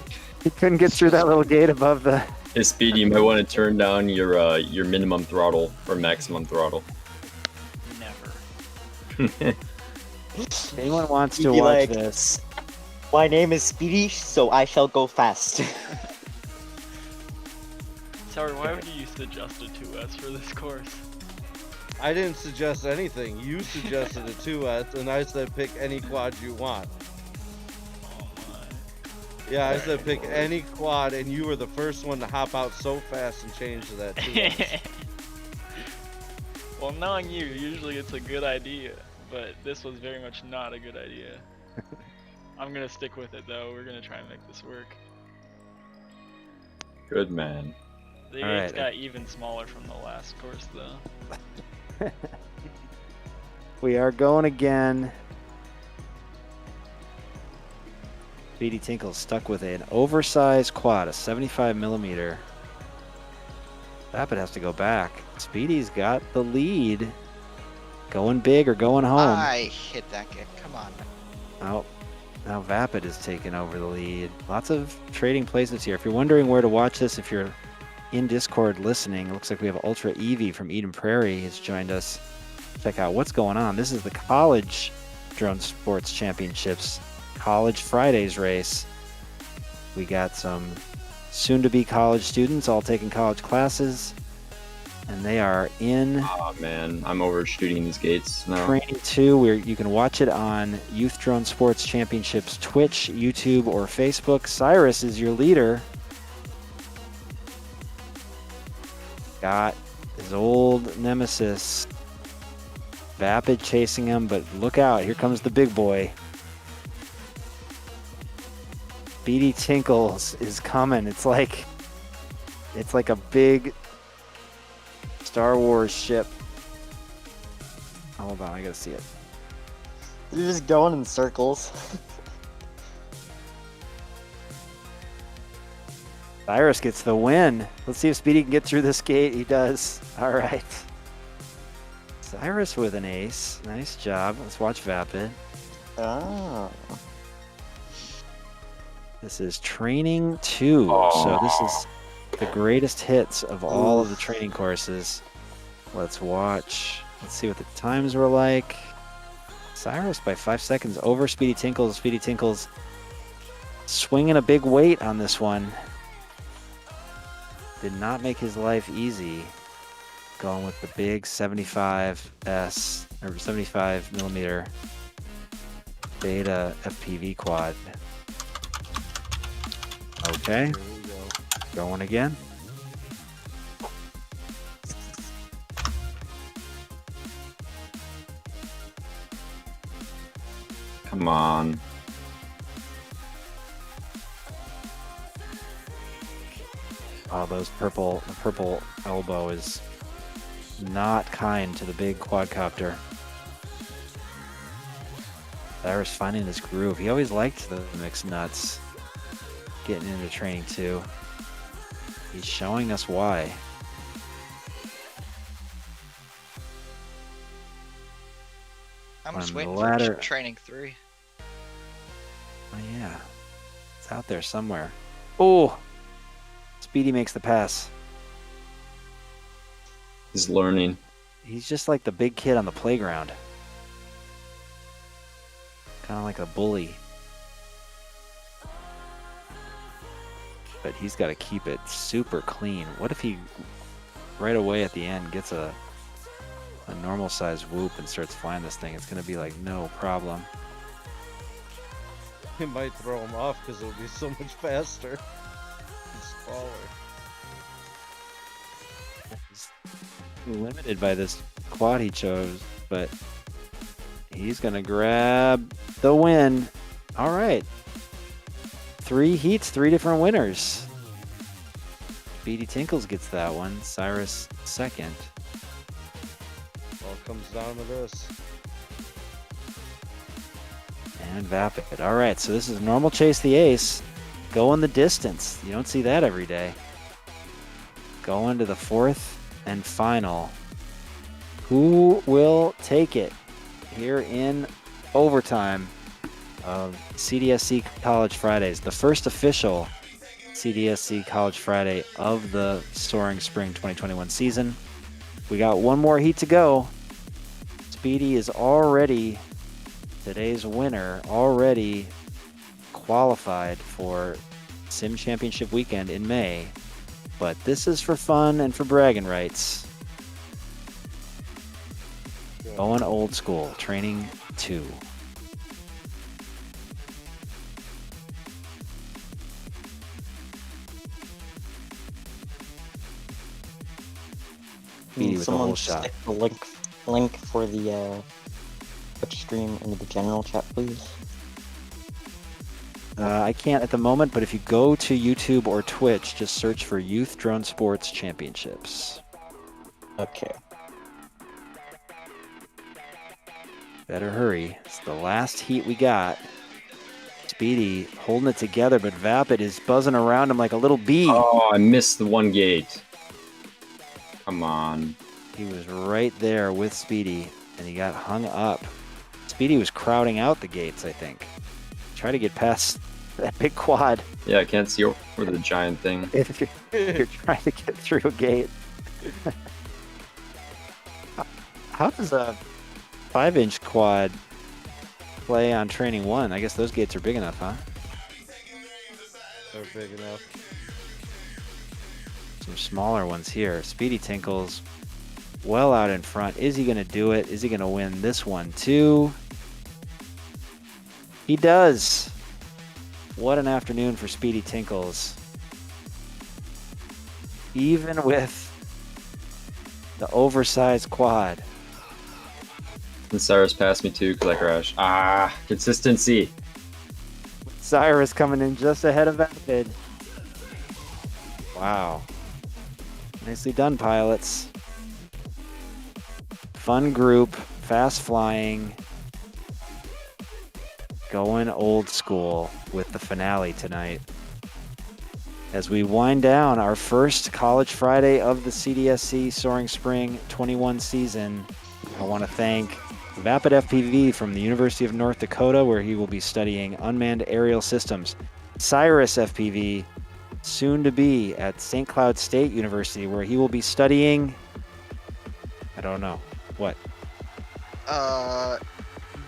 Speaker 4: He couldn't get through that little gate above the.
Speaker 7: Hey, Speed, you might want to turn down your minimum throttle or maximum throttle.
Speaker 5: Never.
Speaker 4: Anyone wants
Speaker 9: He'd
Speaker 4: to
Speaker 9: be
Speaker 4: watch
Speaker 9: like,
Speaker 4: this?
Speaker 9: My name is Speedy, so I shall go fast.
Speaker 5: Sorry, why would you suggest a 2S for this course?
Speaker 8: I didn't suggest anything. You suggested a 2S, and I said pick any quad you want.
Speaker 5: Oh my.
Speaker 8: Yeah, I said pick any quad, and you were the first one to hop out so fast and change to that 2S.
Speaker 5: Well, knowing you, usually it's a good idea, but this was very much not a good idea. I'm gonna stick with it though. We're gonna try and make this work.
Speaker 7: Good man.
Speaker 5: The
Speaker 4: All
Speaker 5: gates
Speaker 4: right.
Speaker 5: got even smaller from the last course though.
Speaker 4: We are going again. Speedy Tinkle stuck with an oversized quad, a 75 millimeter. Vapid has to go back. Speedy's got the lead. Going big or going home.
Speaker 6: I hit that kick. Come on.
Speaker 4: Now Vapid is taking over the lead. Lots of trading places here. If you're wondering where to watch this, if you're in Discord listening, it looks like we have Ultra Eevee from Eden Prairie has joined us. Check out what's going on. This is the College Drone Sports Championships College Fridays race. We got some soon-to-be college students all taking college classes, and they are in
Speaker 7: Oh man, I'm overshooting these gates now.
Speaker 4: Training 2, where you can watch it on Youth Drone Sports Championships Twitch, YouTube, or Facebook. Cyrus is your leader. Got his old nemesis, Vapid, chasing him, but look out, here comes the big boy. Speedy Tinkles is coming. It's like a big Star Wars ship. Hold on, I gotta see it.
Speaker 9: You're just going in circles.
Speaker 4: Cyrus gets the win. Let's see if Speedy can get through this gate. He does. All right. Cyrus with an ace. Nice job. Let's watch Vapid.
Speaker 9: Oh.
Speaker 4: This is training 2. So this is the greatest hits of all of the training courses. Let's watch. Let's see what the times were like. Cyrus by 5 seconds over Speedy Tinkles. Speedy Tinkles swinging a big weight on this one. Did not make his life easy. Going with the big 75S or 75 millimeter beta FPV quad. Okay.
Speaker 8: Here we go.
Speaker 4: Going again.
Speaker 7: Come on.
Speaker 4: Oh, the purple elbow is not kind to the big quadcopter. Cyrus finding his groove. He always liked the mixed nuts. Getting into training 2. He's showing us why.
Speaker 6: I'm just
Speaker 4: On
Speaker 6: waiting
Speaker 4: the
Speaker 6: for
Speaker 4: ladder.
Speaker 6: training 3.
Speaker 4: Oh yeah, it's out there somewhere. Oh, Speedy makes the pass.
Speaker 7: He's learning.
Speaker 4: He's just like the big kid on the playground. Kind of like a bully. But he's got to keep it super clean. What if he, right away at the end, gets a normal size whoop and starts flying this thing? It's going to be like no problem.
Speaker 8: It might throw him off because it'll be so much faster. It's smaller.
Speaker 4: He's limited by this quad he chose, but he's going to grab the win. All right. 3 heats, 3 different winners. Speedy Tinkles gets that one. Cyrus second.
Speaker 8: All comes down to this.
Speaker 4: And Vapid. All right, so this is normal chase the ace. Going the distance. You don't see that every day. Going to the 4th and final. Who will take it here in overtime of CDSC College Fridays? The first official CDSC College Friday of the Soaring Spring 2021 season. We got one more heat to go. Speedy is already today's winner, already qualified for Sim Championship weekend in May. But this is for fun and for bragging rights. Going old school, training 2. Speedy with the whole
Speaker 9: Someone
Speaker 4: shot.
Speaker 9: stick the link for the Twitch stream into the general chat, please.
Speaker 4: I can't at the moment, but if you go to YouTube or Twitch, just search for Youth Drone Sports Championships.
Speaker 9: Okay.
Speaker 4: Better hurry. It's the last heat we got. Speedy holding it together, but Vapid is buzzing around him like a little bee.
Speaker 7: Oh, I missed the one gate. Come on.
Speaker 4: He was right there with Speedy, and he got hung up. Speedy was crowding out the gates, I think. Try to get past that big quad
Speaker 7: Yeah, I can't see over the giant thing.
Speaker 4: if you're trying to get through a gate. How does a 5-inch quad play on training 1? I guess those gates are big enough, huh?
Speaker 8: They're big enough.
Speaker 4: Some smaller ones here. Speedy Tinkles well out in front. Is he going to do it? Is he going to win this one too? He does. What an afternoon for Speedy Tinkles. Even with the oversized quad.
Speaker 7: And Cyrus passed me too because I crashed. Ah, consistency.
Speaker 4: Cyrus coming in just ahead of Vapid. Wow. Nicely done, pilots. Fun group, fast flying. Going old school with the finale tonight. As we wind down our first College Friday of the CDSC Soaring Spring 21 season, I want to thank Vapid FPV from the University of North Dakota, where he will be studying unmanned aerial systems. Cyrus FPV, soon to be at St. Cloud State University, where he will be studying, I don't know, what?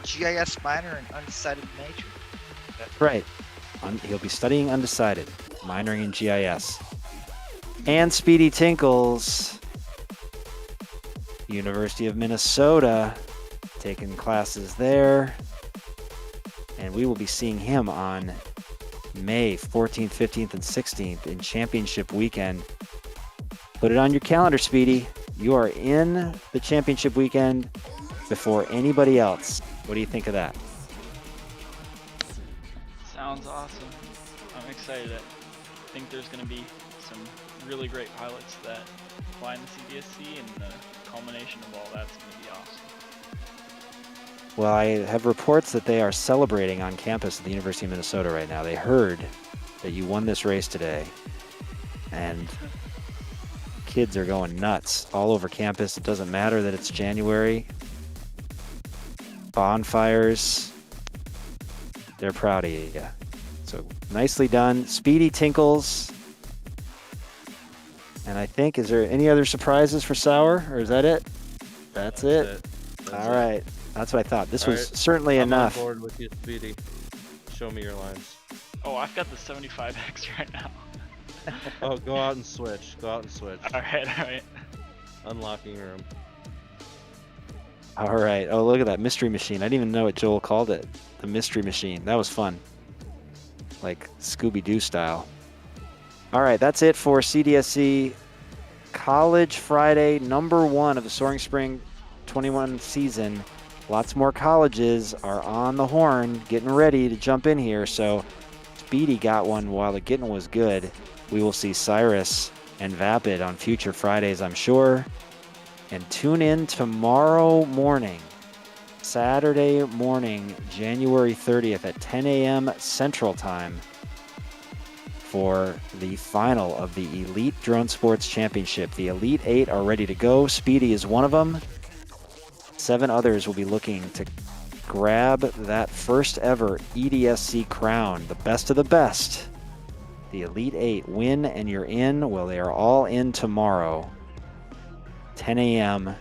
Speaker 6: GIS minor and undecided major.
Speaker 4: That's right. He'll be studying undecided, minoring in GIS. And Speedy Tinkles, University of Minnesota, taking classes there. And we will be seeing him on May 14th, 15th, and 16th in championship weekend. Put it on your calendar, Speedy. You are in the championship weekend before anybody else. What do you think of that?
Speaker 5: Sounds awesome. I'm excited. I think there's going to be some really great pilots that fly in the CDSC, and the culmination of all that's going to be awesome.
Speaker 4: Well, I have reports that they are celebrating on campus at the University of Minnesota right now. They heard that you won this race today, and kids are going nuts all over campus. It doesn't matter that it's January. Bonfires. They're proud of you. So nicely done. Speedy Tinkles. And I think, is there any other surprises for Sour, or is that it? That's it. All right. That's what I thought. This was certainly enough.
Speaker 8: I'm on board with you, Speedy. Show me your lines.
Speaker 5: Oh, I've got the 75X right now.
Speaker 8: Oh, go out and switch. Go out and switch.
Speaker 5: Alright.
Speaker 8: Unlocking room.
Speaker 4: All right. Oh, look at that mystery machine. I didn't even know what Joel called it. The mystery machine. That was fun. Like Scooby-Doo style. All right. That's it for CDSC College Friday, #1 of the Soaring Spring 21 season. Lots more colleges are on the horn, getting ready to jump in here. So Speedy got one while the getting was good. We will see Cyrus and Vapid on future Fridays, I'm sure. And tune in tomorrow morning, Saturday morning, January 30th at 10 a.m. Central Time for the final of the Elite Drone Sports Championship. The Elite 8 are ready to go. Speedy is one of them. 7 others will be looking to grab that first ever EDSC crown, the best of the best. The Elite 8 win and you're in. Well, they are all in tomorrow. 10 a.m.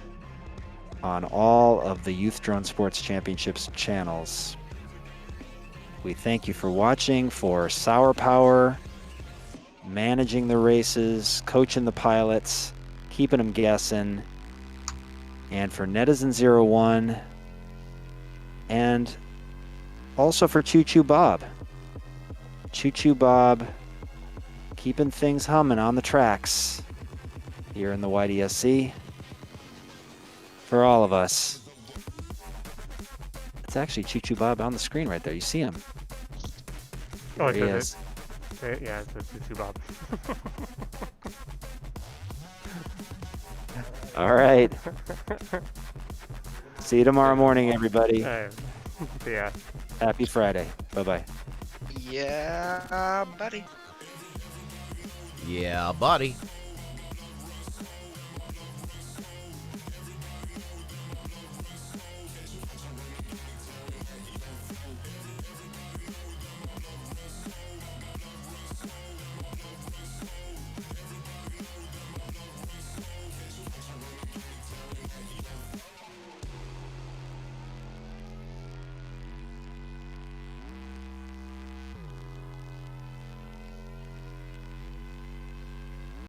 Speaker 4: on all of the Youth Drone Sports Championships channels. We thank you for watching, for Sour Power, managing the races, coaching the pilots, keeping them guessing, and for Netizen01, and also for Choo Choo Bob. Choo Choo Bob keeping things humming on the tracks here in the YDSC. For all of us. It's actually Choo Choo Bob on the screen right there. You see him.
Speaker 3: Oh,
Speaker 4: There he is.
Speaker 3: Yeah, it's Choo Choo Bob.
Speaker 4: All right. See you tomorrow morning, everybody.
Speaker 3: Yeah.
Speaker 4: Happy Friday. Bye-bye.
Speaker 6: Yeah, buddy.
Speaker 1: Yeah, buddy.